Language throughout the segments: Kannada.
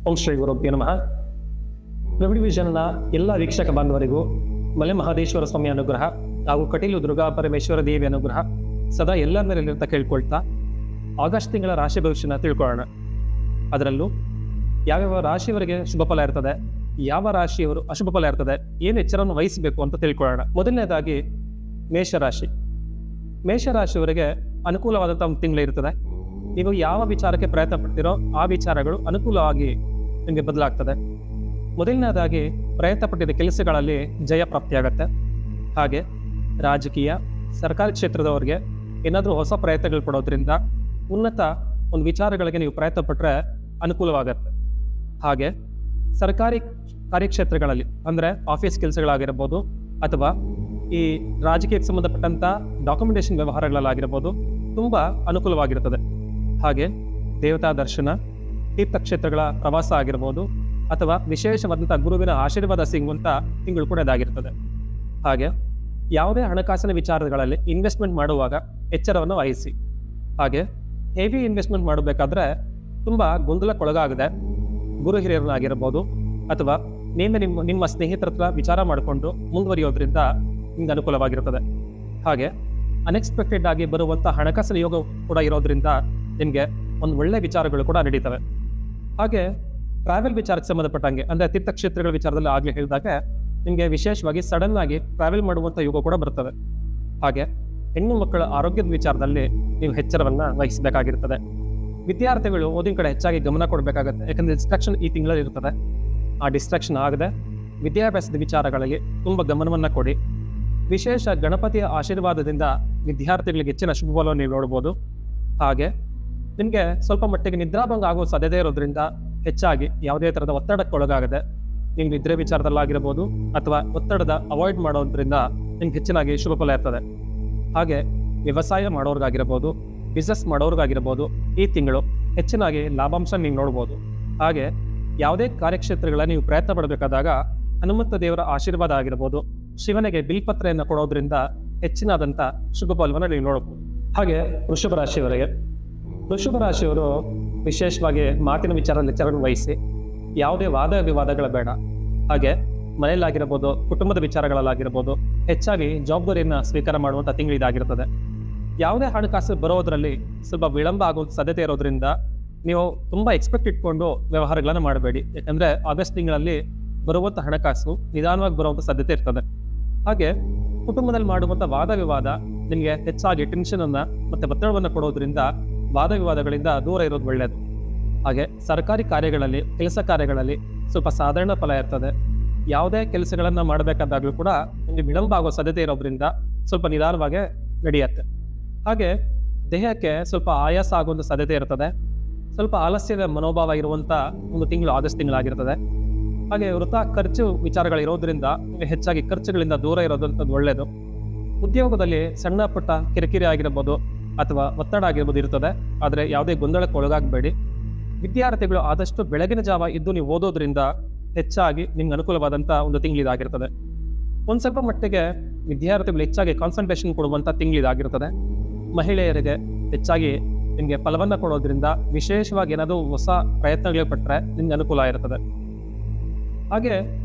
ಓಂ ಶ್ರೀ ಗುರುಭ್ಯೋ ನಮಃ. ಪ್ರವಿಡ್ ವಿಷನ್ನ ಎಲ್ಲ ವೀಕ್ಷಕ ಬಾಂಧವರಿಗೂ ಮಲೆ ಮಹದೇಶ್ವರ ಸ್ವಾಮಿ ಅನುಗ್ರಹ ಹಾಗೂ ಕಟೀಲು ದುರ್ಗಾ ಪರಮೇಶ್ವರ ದೇವಿ ಅನುಗ್ರಹ ಸದಾ ಎಲ್ಲರ ಮೇಲೆ ಅಂತ ಕೇಳ್ಕೊಳ್ತಾ ಆಗಸ್ಟ್ ತಿಂಗಳ ರಾಶಿ ಭವಿಷ್ಯನ ತಿಳ್ಕೊಳ್ಳೋಣ. ಅದರಲ್ಲೂ ಯಾವ್ಯಾವ ರಾಶಿಯವರಿಗೆ ಶುಭ ಫಲ ಇರ್ತದೆ, ಯಾವ ರಾಶಿಯವರು ಅಶುಭ ಫಲ ಇರ್ತದೆ, ಏನು ಎಚ್ಚರವನ್ನು ವಹಿಸಬೇಕು ಅಂತ ತಿಳ್ಕೊಳ್ಳೋಣ. ಮೊದಲನೇದಾಗಿ ಮೇಷರಾಶಿ. ಮೇಷರಾಶಿಯವರಿಗೆ ಅನುಕೂಲವಾದಂಥ ಒಂದು ತಿಂಗಳು ಇರ್ತದೆ. ನೀವು ಯಾವ ವಿಚಾರಕ್ಕೆ ಪ್ರಯತ್ನ ಪಡ್ತೀರೋ ಆ ವಿಚಾರಗಳು ಅನುಕೂಲವಾಗಿ ನಿಮಗೆ ಬದಲಾಗ್ತದೆ. ಮೊದಲನೇದಾಗಿ ಪ್ರಯತ್ನ ಪಟ್ಟಿದ್ದ ಕೆಲಸಗಳಲ್ಲಿ ಜಯ ಪ್ರಾಪ್ತಿಯಾಗತ್ತೆ. ಹಾಗೆ ರಾಜಕೀಯ, ಸರ್ಕಾರಿ ಕ್ಷೇತ್ರದವರಿಗೆ ಏನಾದರೂ ಹೊಸ ಪ್ರಯತ್ನಗಳು ಕೊಡೋದ್ರಿಂದ ಉನ್ನತ ಒಂದು ವಿಚಾರಗಳಿಗೆ ನೀವು ಪ್ರಯತ್ನ ಪಟ್ಟರೆ ಅನುಕೂಲವಾಗತ್ತೆ. ಹಾಗೆ ಸರ್ಕಾರಿ ಕಾರ್ಯಕ್ಷೇತ್ರಗಳಲ್ಲಿ ಅಂದರೆ ಆಫೀಸ್ ಕೆಲಸಗಳಾಗಿರ್ಬೋದು ಅಥವಾ ಈ ರಾಜಕೀಯಕ್ಕೆ ಸಂಬಂಧಪಟ್ಟಂಥ ಡಾಕ್ಯುಮೆಂಟೇಷನ್ ವ್ಯವಹಾರಗಳಲ್ಲಾಗಿರ್ಬೋದು ತುಂಬ ಅನುಕೂಲವಾಗಿರುತ್ತದೆ. ಹಾಗೆ ದೇವತಾ ದರ್ಶನ, ತೀರ್ಥಕ್ಷೇತ್ರಗಳ ಪ್ರವಾಸ ಆಗಿರ್ಬೋದು ಅಥವಾ ವಿಶೇಷವಾದಂಥ ಗುರುವಿನ ಆಶೀರ್ವಾದ ಸಿಗುವಂಥ ತಿಂಗಳು ಕೂಡ ಇದಾಗಿರ್ತದೆ. ಹಾಗೆ ಯಾವುದೇ ಹಣಕಾಸಿನ ವಿಚಾರಗಳಲ್ಲಿ ಇನ್ವೆಸ್ಟ್ಮೆಂಟ್ ಮಾಡುವಾಗ ಎಚ್ಚರವನ್ನು ವಹಿಸಿ. ಹಾಗೆ ಹೆವಿ ಇನ್ವೆಸ್ಟ್ಮೆಂಟ್ ಮಾಡಬೇಕಾದ್ರೆ ತುಂಬ ಗೊಂದಲಕ್ಕೊಳಗಾಗದೆ ಗುರು ಹಿರಿಯರನ್ನಾಗಿರ್ಬೋದು ಅಥವಾ ನಿಮ್ಮ ಸ್ನೇಹಿತರ ಹತ್ರ ವಿಚಾರ ಮಾಡಿಕೊಂಡು ಮುಂದುವರಿಯೋದ್ರಿಂದ ನಿಮ್ಗೆ ಅನುಕೂಲವಾಗಿರುತ್ತದೆ. ಹಾಗೆ ಅನ್ಎಕ್ಸ್ಪೆಕ್ಟೆಡ್ ಆಗಿ ಬರುವಂಥ ಹಣಕಾಸಿನ ಯೋಗ ಕೂಡ ಇರೋದ್ರಿಂದ ನಿಮಗೆ ಒಂದು ಒಳ್ಳೆ ವಿಚಾರಗಳು ಕೂಡ ನಡೀತವೆ. ಹಾಗೆ ಟ್ರಾವೆಲ್ ವಿಚಾರಕ್ಕೆ ಸಂಬಂಧಪಟ್ಟಂಗೆ ಅಂದರೆ ತೀರ್ಥಕ್ಷೇತ್ರಗಳ ವಿಚಾರದಲ್ಲಿ ಆಗಲೇ ಹೇಳಿದಾಗ ನಿಮಗೆ ವಿಶೇಷವಾಗಿ ಸಡನ್ ಆಗಿ ಟ್ರಾವೆಲ್ ಮಾಡುವಂಥ ಯೋಗ ಕೂಡ ಬರ್ತವೆ. ಹಾಗೆ ಹೆಣ್ಣು ಮಕ್ಕಳ ಆರೋಗ್ಯದ ವಿಚಾರದಲ್ಲಿ ನೀವು ಎಚ್ಚರವನ್ನು ವಹಿಸಬೇಕಾಗಿರ್ತದೆ. ವಿದ್ಯಾರ್ಥಿಗಳು ಓದಿನ ಕಡೆ ಹೆಚ್ಚಾಗಿ ಗಮನ ಕೊಡಬೇಕಾಗತ್ತೆ. ಯಾಕಂದರೆ ಡಿಸ್ಟ್ರಾಕ್ಷನ್ ಈ ತಿಂಗಳಲ್ಲಿ ಇರ್ತದೆ. ಆ ಡಿಸ್ಟ್ರಾಕ್ಷನ್ ಆಗದೆ ವಿದ್ಯಾಭ್ಯಾಸದ ವಿಚಾರಗಳಿಗೆ ತುಂಬ ಗಮನವನ್ನು ಕೊಡಿ. ವಿಶೇಷ ಗಣಪತಿಯ ಆಶೀರ್ವಾದದಿಂದ ವಿದ್ಯಾರ್ಥಿಗಳಿಗೆ ಹೆಚ್ಚಿನ ಶುಭಫಲವನ್ನು ನೀವು ನೋಡ್ಬೋದು. ಹಾಗೆ ನಿಮಗೆ ಸ್ವಲ್ಪ ಮಟ್ಟಿಗೆ ನಿದ್ರಾಭಂಗ ಆಗೋ ಸಾಧ್ಯತೆ ಇರೋದ್ರಿಂದ ಹೆಚ್ಚಾಗಿ ಯಾವುದೇ ಥರದ ಒತ್ತಡಕ್ಕೊಳಗಾಗದೆ ನೀವು ನಿದ್ರೆ ವಿಚಾರದಲ್ಲಾಗಿರ್ಬೋದು ಅಥವಾ ಒತ್ತಡದ ಅವಾಯ್ಡ್ ಮಾಡೋದ್ರಿಂದ ನಿಮ್ಗೆ ಹೆಚ್ಚಿನಾಗಿ ಶುಭ ಫಲ ಇರ್ತದೆ. ಹಾಗೆ ವ್ಯವಸಾಯ ಮಾಡೋರ್ಗಾಗಿರ್ಬೋದು, ಬಿಸ್ನೆಸ್ ಮಾಡೋರ್ಗಾಗಿರ್ಬೋದು ಈ ತಿಂಗಳು ಹೆಚ್ಚಿನಾಗಿ ಲಾಭಾಂಶ ನೀವು ನೋಡ್ಬೋದು. ಹಾಗೆ ಯಾವುದೇ ಕಾರ್ಯಕ್ಷೇತ್ರಗಳ ನೀವು ಪ್ರಯತ್ನ ಪಡಬೇಕಾದಾಗ ಹನುಮಂತ ದೇವರ ಆಶೀರ್ವಾದ ಆಗಿರ್ಬೋದು, ಶಿವನಿಗೆ ಬಿಲ್ಪತ್ರೆಯನ್ನು ಕೊಡೋದ್ರಿಂದ ಹೆಚ್ಚಿನಾದಂಥ ಶುಭ ಫಲವನ್ನು ನೀವು ನೋಡ್ಬೋದು. ಹಾಗೆ ವೃಷಭ ರಾಶಿಯವರು ವಿಶೇಷವಾಗಿ ಮಾತಿನ ವಿಚಾರದಲ್ಲಿ ಎಚ್ಚರವನ್ನು ವಹಿಸಿ. ಯಾವುದೇ ವಾದ ವಿವಾದಗಳ ಬೇಡ. ಹಾಗೆ ಮನೆಯಲ್ಲಾಗಿರ್ಬೋದು, ಕುಟುಂಬದ ವಿಚಾರಗಳಲ್ಲಾಗಿರ್ಬೋದು ಹೆಚ್ಚಾಗಿ ಜವಾಬ್ದಾರಿಯನ್ನು ಸ್ವೀಕಾರ ಮಾಡುವಂಥ ತಿಂಗಳು ಇದಾಗಿರ್ತದೆ. ಯಾವುದೇ ಹಣಕಾಸು ಬರೋದರಲ್ಲಿ ಸ್ವಲ್ಪ ವಿಳಂಬ ಆಗೋ ಸಾಧ್ಯತೆ ಇರೋದ್ರಿಂದ ನೀವು ತುಂಬ ಎಕ್ಸ್ಪೆಕ್ಟ್ ಇಟ್ಕೊಂಡು ವ್ಯವಹಾರಗಳನ್ನು ಮಾಡಬೇಡಿ. ಯಾಕಂದರೆ ಆಗಸ್ಟ್ ತಿಂಗಳಲ್ಲಿ ಬರುವಂಥ ಹಣಕಾಸು ನಿಧಾನವಾಗಿ ಬರುವಂಥ ಸಾಧ್ಯತೆ ಇರ್ತದೆ. ಹಾಗೆ ಕುಟುಂಬದಲ್ಲಿ ಮಾಡುವಂಥ ವಾದ ವಿವಾದ ನಿಮಗೆ ಹೆಚ್ಚಾಗಿ ಟೆನ್ಷನನ್ನು ಮತ್ತು ಒತ್ತಡವನ್ನು ಕೊಡೋದ್ರಿಂದ ವಾದ ವಿವಾದಗಳಿಂದ ದೂರ ಇರೋದು ಒಳ್ಳೆಯದು. ಹಾಗೆ ಸರ್ಕಾರಿ ಕಾರ್ಯಗಳಲ್ಲಿ, ಕೆಲಸ ಕಾರ್ಯಗಳಲ್ಲಿ ಸ್ವಲ್ಪ ಸಾಧಾರಣ ಫಲ ಇರ್ತದೆ. ಯಾವುದೇ ಕೆಲಸಗಳನ್ನು ಮಾಡಬೇಕಾದಾಗಲೂ ಕೂಡ ನಿಮಗೆ ವಿಳಂಬ ಆಗೋ ಸಾಧ್ಯತೆ ಇರೋದ್ರಿಂದ ಸ್ವಲ್ಪ ನಿಧಾನವಾಗಿ ನಡೆಯುತ್ತೆ. ಹಾಗೆ ದೇಹಕ್ಕೆ ಸ್ವಲ್ಪ ಆಯಾಸ ಆಗುವಂಥ ಸಾಧ್ಯತೆ ಇರ್ತದೆ. ಸ್ವಲ್ಪ ಆಲಸ್ಯದ ಮನೋಭಾವ ಇರುವಂಥ ಒಂದು ತಿಂಗಳು ಆಗಸ್ಟ್ ತಿಂಗಳಾಗಿರ್ತದೆ. ಹಾಗೆ ವೃಥ ಖರ್ಚು ವಿಚಾರಗಳಿರೋದ್ರಿಂದ ನೀವು ಹೆಚ್ಚಾಗಿ ಖರ್ಚುಗಳಿಂದ ದೂರ ಇರೋದಂಥದ್ದು ಒಳ್ಳೆಯದು. ಉದ್ಯೋಗದಲ್ಲಿ ಸಣ್ಣ ಪುಟ್ಟ ಕಿರಿಕಿರಿ ಆಗಿರ್ಬೋದು ಅಥವಾ ಒತ್ತಡ ಆಗಿರ್ಬೋದು ಇರ್ತದೆ. ಆದರೆ ಯಾವುದೇ ಗೊಂದಲಕ್ಕೆ ಒಳಗಾಗಬೇಡಿ. ವಿದ್ಯಾರ್ಥಿಗಳು ಆದಷ್ಟು ಬೆಳಗಿನ ಜಾವ ಇದ್ದು ನೀವು ಓದೋದ್ರಿಂದ ಹೆಚ್ಚಾಗಿ ನಿಮ್ಗೆ ಅನುಕೂಲವಾದಂಥ ಒಂದು ತಿಂಗಳಿದಾಗಿರ್ತದೆ. ಒಂದು ಸ್ವಲ್ಪ ಮಟ್ಟಿಗೆ ವಿದ್ಯಾರ್ಥಿಗಳು ಹೆಚ್ಚಾಗಿ ಕಾನ್ಸಂಟ್ರೇಷನ್ ಕೊಡುವಂಥ ತಿಂಗಳಿದಾಗಿರ್ತದೆ. ಮಹಿಳೆಯರಿಗೆ ಹೆಚ್ಚಾಗಿ ನಿಮಗೆ ಫಲವನ್ನು ಕೊಡೋದ್ರಿಂದ ವಿಶೇಷವಾಗಿ ಏನಾದರೂ ಹೊಸ ಪ್ರಯತ್ನಗಳಿಗೆ ಪಟ್ಟರೆ ನಿಮ್ಗೆ ಅನುಕೂಲ ಇರ್ತದೆ. ಹಾಗೆ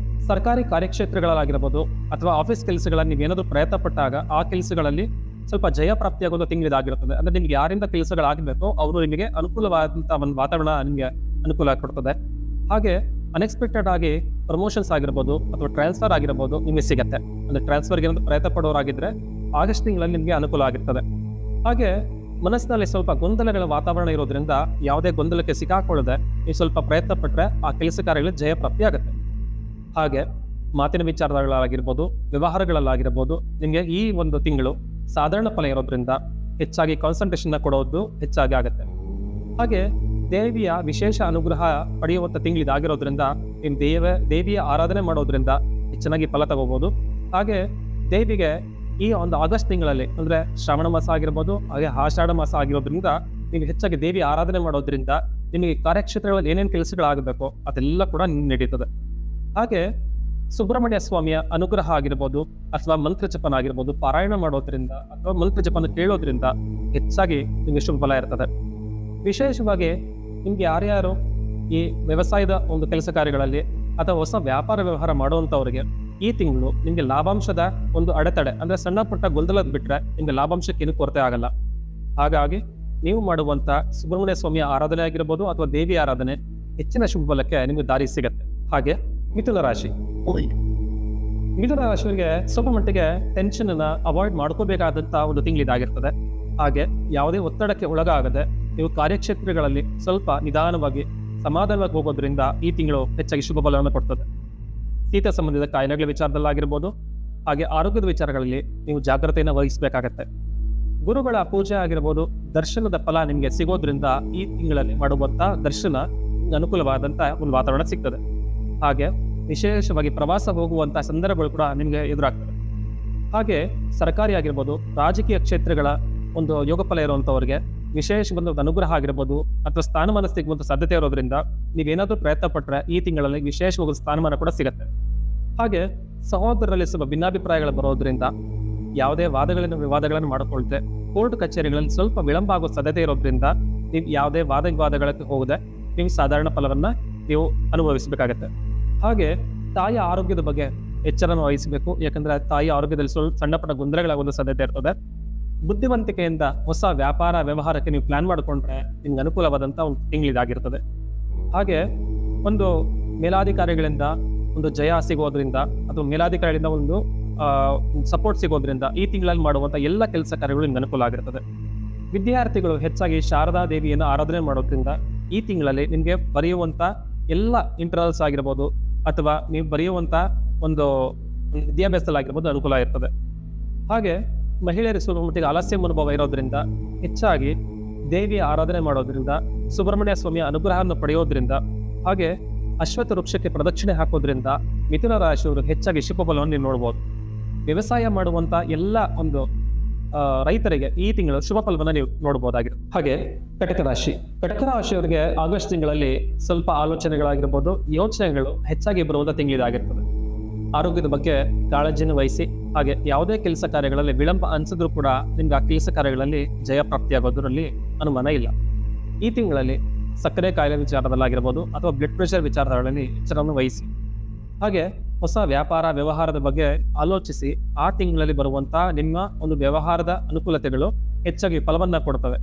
ಸರ್ಕಾರಿ ಕಾರ್ಯಕ್ಷೇತ್ರಗಳಾಗಿರ್ಬೋದು ಅಥವಾ ಆಫೀಸ್ ಕೆಲಸಗಳಲ್ಲಿ ನೀವೇನಾದರೂ ಪ್ರಯತ್ನ ಪಟ್ಟಾಗ ಆ ಕೆಲಸಗಳಲ್ಲಿ ಸ್ವಲ್ಪ ಜಯ ಪ್ರಾಪ್ತಿಯಾಗೋದು ತಿಂಗಳಿದಾಗಿರುತ್ತದೆ. ಅಂದರೆ ನಿಮ್ಗೆ ಯಾರಿಂದ ಕೆಲಸಗಳಾಗಬೇಕೋ ಅವರು ನಿಮಗೆ ಅನುಕೂಲವಾದಂಥ ಒಂದು ವಾತಾವರಣ ನಿಮಗೆ ಅನುಕೂಲ ಕೊಡ್ತದೆ. ಹಾಗೆ ಅನ್ಎಕ್ಸ್ಪೆಕ್ಟೆಡ್ ಆಗಿ ಪ್ರಮೋಷನ್ಸ್ ಆಗಿರ್ಬೋದು ಅಥವಾ ಟ್ರಾನ್ಸ್ಫರ್ ಆಗಿರ್ಬೋದು ನಿಮಗೆ ಸಿಗುತ್ತೆ. ಅಂದರೆ ಟ್ರಾನ್ಸ್ಫರ್ಗೆ ಏನಾದರೂ ಪ್ರಯತ್ನ ಪಡೋರಾಗಿದ್ದರೆ ಆಗಸ್ಟ್ ತಿಂಗಳಲ್ಲಿ ನಿಮಗೆ ಅನುಕೂಲ ಆಗಿರ್ತದೆ. ಹಾಗೆ ಮನಸ್ಸಿನಲ್ಲಿ ಸ್ವಲ್ಪ ಗೊಂದಲಗಳ ವಾತಾವರಣ ಇರೋದ್ರಿಂದ ಯಾವುದೇ ಗೊಂದಲಕ್ಕೆ ಸಿಕ್ಕಾಕೊಳ್ಳದೆ ನೀವು ಸ್ವಲ್ಪ ಪ್ರಯತ್ನ ಪಟ್ಟರೆ ಆ ಕೆಲಸ ಕಾರ್ಯಗಳಲ್ಲಿ ಜಯ ಪ್ರಾಪ್ತಿ ಆಗುತ್ತೆ. ಹಾಗೆ ಮಾತಿನ ವಿಚಾರಗಳಾಗಿರ್ಬೋದು, ವ್ಯವಹಾರಗಳಲ್ಲಾಗಿರ್ಬೋದು ನಿಮಗೆ ಈ ಒಂದು ತಿಂಗಳು ಸಾಧಾರಣ ಫಲ ಇರೋದ್ರಿಂದ ಹೆಚ್ಚಾಗಿ ಕಾನ್ಸಂಟ್ರೇಷನ್ನ ಕೊಡೋದು ಹೆಚ್ಚಾಗಿ ಆಗುತ್ತೆ. ಹಾಗೆ ದೇವಿಯ ವಿಶೇಷ ಅನುಗ್ರಹ ಪಡೆಯುವಂಥ ತಿಂಗಳಿದಾಗಿರೋದ್ರಿಂದ ನೀವು ದೇವಿಯ ಆರಾಧನೆ ಮಾಡೋದ್ರಿಂದ ಚೆನ್ನಾಗಿ ಫಲ ತಗೋಬೋದು. ಹಾಗೆ ದೇವಿಗೆ ಈ ಒಂದು ಆಗಸ್ಟ್ ತಿಂಗಳಲ್ಲಿ ಅಂದರೆ ಶ್ರಾವಣ ಮಾಸ ಆಗಿರ್ಬೋದು, ಹಾಗೆ ಆಷಾಢ ಮಾಸ ಆಗಿರೋದ್ರಿಂದ ನೀವು ಹೆಚ್ಚಾಗಿ ದೇವಿ ಆರಾಧನೆ ಮಾಡೋದ್ರಿಂದ ನಿಮಗೆ ಕಾರ್ಯಕ್ಷೇತ್ರಗಳಲ್ಲಿ ಏನೇನು ಕೆಲಸಗಳಾಗಬೇಕು ಅದೆಲ್ಲ ಕೂಡ ನಡೀತದೆ. ಹಾಗೆ ಸುಬ್ರಹ್ಮಣ್ಯ ಸ್ವಾಮಿಯ ಅನುಗ್ರಹ ಆಗಿರ್ಬೋದು ಅಥವಾ ಮಂತ್ರ ಜಪನ ಆಗಿರ್ಬೋದು ಪಾರಾಯಣ ಮಾಡೋದ್ರಿಂದ ಅಥವಾ ಮಂತ್ರ ಜಪನ ಕೇಳೋದ್ರಿಂದ ಹೆಚ್ಚಾಗಿ ನಿಮಗೆ ಶುಭ ಫಲ ಇರ್ತದೆ. ವಿಶೇಷವಾಗಿ ನಿಮ್ಗೆ ಯಾರ್ಯಾರು ಈ ವ್ಯವಸಾಯದ ಒಂದು ಕೆಲಸ ಕಾರ್ಯಗಳಲ್ಲಿ ಅಥವಾ ಹೊಸ ವ್ಯಾಪಾರ ವ್ಯವಹಾರ ಮಾಡುವಂಥವ್ರಿಗೆ ಈ ತಿಂಗಳು ನಿಮಗೆ ಲಾಭಾಂಶದ ಒಂದು ಅಡೆತಡೆ ಅಂದರೆ ಸಣ್ಣ ಪುಟ್ಟ ಗೊಂದಲದ ಬಿಟ್ಟರೆ ನಿಮಗೆ ಲಾಭಾಂಶಕ್ಕೆ ಏನು ಕೊರತೆ ಆಗಲ್ಲ. ಹಾಗಾಗಿ ನೀವು ಮಾಡುವಂಥ ಸುಬ್ರಹ್ಮಣ್ಯ ಸ್ವಾಮಿಯ ಆರಾಧನೆ ಆಗಿರ್ಬೋದು ಅಥವಾ ದೇವಿ ಆರಾಧನೆ ಹೆಚ್ಚಿನ ಶುಭ ಫಲಕ್ಕೆ ನಿಮಗೆ ದಾರಿ ಸಿಗುತ್ತೆ. ಹಾಗೆ ಮಿಥುನ ರಾಶಿ, ಮಿಥುನ ರಾಶಿಯವರಿಗೆ ಸ್ವಲ್ಪ ಮಟ್ಟಿಗೆ ಟೆನ್ಷನ್ ಅನ್ನ ಅವಾಯ್ಡ್ ಮಾಡ್ಕೋಬೇಕಾದಂಥ ಒಂದು ತಿಂಗಳಿದಾಗಿರ್ತದೆ. ಹಾಗೆ ಯಾವುದೇ ಒತ್ತಡಕ್ಕೆ ಒಳಗಾಗದೆ ನೀವು ಕಾರ್ಯಕ್ಷೇತ್ರಗಳಲ್ಲಿ ಸ್ವಲ್ಪ ನಿಧಾನವಾಗಿ ಸಮಾಧಾನವಾಗಿ ಹೋಗೋದ್ರಿಂದ ಈ ತಿಂಗಳು ಹೆಚ್ಚಾಗಿ ಶುಭ ಫಲವನ್ನು ಕೊಡ್ತದೆ. ಶೀತ ಸಂಬಂಧಿತ ಕಾಯಿಲೆಗಳ ವಿಚಾರದಲ್ಲಾಗಿರ್ಬೋದು, ಹಾಗೆ ಆರೋಗ್ಯದ ವಿಚಾರಗಳಲ್ಲಿ ನೀವು ಜಾಗ್ರತೆಯನ್ನು ವಹಿಸಬೇಕಾಗತ್ತೆ. ಗುರುಗಳ ಪೂಜೆ ಆಗಿರ್ಬೋದು, ದರ್ಶನದ ಫಲ ನಿಮಗೆ ಸಿಗೋದ್ರಿಂದ ಈ ತಿಂಗಳಲ್ಲಿ ಮಾಡುವಂಥ ದರ್ಶನ ಅನುಕೂಲವಾದಂಥ ಒಂದು ವಾತಾವರಣ ಸಿಗ್ತದೆ. ಹಾಗೆ ವಿಶೇಷವಾಗಿ ಪ್ರವಾಸ ಹೋಗುವಂಥ ಸಂದರ್ಭಗಳು ಕೂಡ ನಿಮಗೆ ಎದುರಾಗ್ತದೆ. ಹಾಗೆ ಸರ್ಕಾರಿ ಆಗಿರ್ಬೋದು, ರಾಜಕೀಯ ಕ್ಷೇತ್ರಗಳ ಒಂದು ಯೋಗ ಫಲ ಇರುವಂಥವ್ರಿಗೆ ವಿಶೇಷ ಒಂದು ಅನುಗ್ರಹ ಆಗಿರ್ಬೋದು ಅಥವಾ ಸ್ಥಾನಮಾನ ಸಿಗುವಂಥ ಸಾಧ್ಯತೆ ಇರೋದ್ರಿಂದ ನೀವೇನಾದರೂ ಪ್ರಯತ್ನ ಪಟ್ಟರೆ ಈ ತಿಂಗಳಲ್ಲಿ ವಿಶೇಷವಾಗಿ ಸ್ಥಾನಮಾನ ಕೂಡ ಸಿಗುತ್ತೆ. ಹಾಗೆ ಸಹೋದರರಲ್ಲಿ ಸ್ವಲ್ಪ ಭಿನ್ನಾಭಿಪ್ರಾಯಗಳು ಬರೋದ್ರಿಂದ ಯಾವುದೇ ವಿವಾದಗಳನ್ನು ಮಾಡಿಕೊಳ್ತೆ ಕೋರ್ಟ್ ಕಚೇರಿಗಳಲ್ಲಿ ಸ್ವಲ್ಪ ವಿಳಂಬ ಆಗೋ ಸಾಧ್ಯತೆ ಇರೋದ್ರಿಂದ ನೀವು ಯಾವುದೇ ವಿವಾದಗಳಿಗೆ ಹೋಗದೆ ನೀವು ಸಾಧಾರಣ ಫಲವನ್ನು ನೀವು ಅನುಭವಿಸಬೇಕಾಗತ್ತೆ. ಹಾಗೆ ತಾಯಿಯ ಆರೋಗ್ಯದ ಬಗ್ಗೆ ಎಚ್ಚರವನ್ನು ವಹಿಸಬೇಕು. ಯಾಕಂದರೆ ತಾಯಿಯ ಆರೋಗ್ಯದಲ್ಲಿ ಸ್ವಲ್ಪ ಸಣ್ಣ ಪುಟ್ಟ ಗೊಂದಲಗಳಾಗುವ ಸಾಧ್ಯತೆ ಇರ್ತದೆ. ಬುದ್ಧಿವಂತಿಕೆಯಿಂದ ಹೊಸ ವ್ಯಾಪಾರ ವ್ಯವಹಾರಕ್ಕೆ ನೀವು ಪ್ಲಾನ್ ಮಾಡಿಕೊಂಡ್ರೆ ನಿಮ್ಗೆ ಅನುಕೂಲವಾದಂಥ ಒಂದು ತಿಂಗಳಿದಾಗಿರ್ತದೆ. ಹಾಗೆ ಒಂದು ಮೇಲಾಧಿಕಾರಿಗಳಿಂದ ಒಂದು ಜಯ ಸಿಗೋದ್ರಿಂದ ಅಥವಾ ಮೇಲಾಧಿಕಾರಿಗಳಿಂದ ಒಂದು ಸಪೋರ್ಟ್ ಸಿಗೋದ್ರಿಂದ ಈ ತಿಂಗಳಲ್ಲಿ ಮಾಡುವಂಥ ಎಲ್ಲ ಕೆಲಸ ಕಾರ್ಯಗಳು ನಿಮ್ಗೆ ಅನುಕೂಲ ಆಗಿರ್ತದೆ. ವಿದ್ಯಾರ್ಥಿಗಳು ಹೆಚ್ಚಾಗಿ ಶಾರದಾ ದೇವಿಯನ್ನು ಆರಾಧನೆ ಮಾಡೋದ್ರಿಂದ ಈ ತಿಂಗಳಲ್ಲಿ ನಿಮಗೆ ಬರೆಯುವಂಥ ಎಲ್ಲ ಇಂಟರ್ನಲ್ಸ್ ಆಗಿರ್ಬೋದು ಅಥವಾ ನೀವು ಬರೆಯುವಂಥ ಒಂದು ವಿದ್ಯಾಭ್ಯಾಸದಲ್ಲಾಗಿರ್ಬೋದು ಅನುಕೂಲ ಇರ್ತದೆ. ಹಾಗೆ ಮಹಿಳೆಯರು ಸ್ವಲ್ಪ ಮಟ್ಟಿಗೆ ಆಲಸ್ಯ ಅನುಭವ ಇರೋದ್ರಿಂದ ಹೆಚ್ಚಾಗಿ ದೇವಿಯ ಆರಾಧನೆ ಮಾಡೋದ್ರಿಂದ, ಸುಬ್ರಹ್ಮಣ್ಯ ಸ್ವಾಮಿಯ ಅನುಗ್ರಹವನ್ನು ಪಡೆಯೋದ್ರಿಂದ, ಹಾಗೆ ಅಶ್ವತ್ಥ ವೃಕ್ಷಕ್ಕೆ ಪ್ರದಕ್ಷಿಣೆ ಹಾಕೋದ್ರಿಂದ ಮಿಥುನ ರಾಶಿಯವರು ಹೆಚ್ಚಾಗಿ ಶುಭ ಫಲವನ್ನು ನೀವು ನೋಡ್ಬೋದು. ವ್ಯವಸಾಯ ಮಾಡುವಂಥ ಎಲ್ಲ ಒಂದು ರೈತರಿಗೆ ಈ ತಿಂಗಳು ಶುಭ ಫಲವನ್ನು ನೀವು ನೋಡ್ಬೋದಾಗಿರುತ್ತೆ. ಹಾಗೆ ಕಟಕ ರಾಶಿ, ಕಟಕ ರಾಶಿಯವರಿಗೆ ಆಗಸ್ಟ್ ತಿಂಗಳಲ್ಲಿ ಸ್ವಲ್ಪ ಆಲೋಚನೆಗಳಾಗಿರ್ಬೋದು, ಯೋಚನೆಗಳು ಹೆಚ್ಚಾಗಿ ಬರುವಂಥ ತಿಂಗಳಿದಾಗಿರ್ತದೆ. ಆರೋಗ್ಯದ ಬಗ್ಗೆ ಕಾಳಜಿಯನ್ನು ವಹಿಸಿ. ಹಾಗೆ ಯಾವುದೇ ಕೆಲಸ ಕಾರ್ಯಗಳಲ್ಲಿ ವಿಳಂಬ ಅನಿಸಿದ್ರು ಕೂಡ ನಿಮ್ಗೆ ಆ ಕೆಲಸ ಕಾರ್ಯಗಳಲ್ಲಿ ಜಯ ಪ್ರಾಪ್ತಿಯಾಗೋದ್ರಲ್ಲಿ ಅನುಮಾನ ಇಲ್ಲ. ಈ ತಿಂಗಳಲ್ಲಿ ಸಕ್ಕರೆ ಕಾಯಿಲೆ ವಿಚಾರದಲ್ಲಾಗಿರ್ಬೋದು ಅಥವಾ ಬ್ಲಡ್ ಪ್ರೆಷರ್ ವಿಚಾರಗಳಲ್ಲಿ ಎಚ್ಚರವನ್ನು ವಹಿಸಿ. ಹಾಗೆ ಹೊಸ ವ್ಯಾಪಾರ ವ್ಯವಹಾರದ ಬಗ್ಗೆ ಆಲೋಚಿಸಿ ಆ ತಿಂಗಳಲ್ಲಿ ಬರುವಂಥ ನಿಮ್ಮ ಒಂದು ವ್ಯವಹಾರದ ಅನುಕೂಲತೆಗಳು ಹೆಚ್ಚಾಗಿ ಫಲವನ್ನು ಕೊಡ್ತವೆ.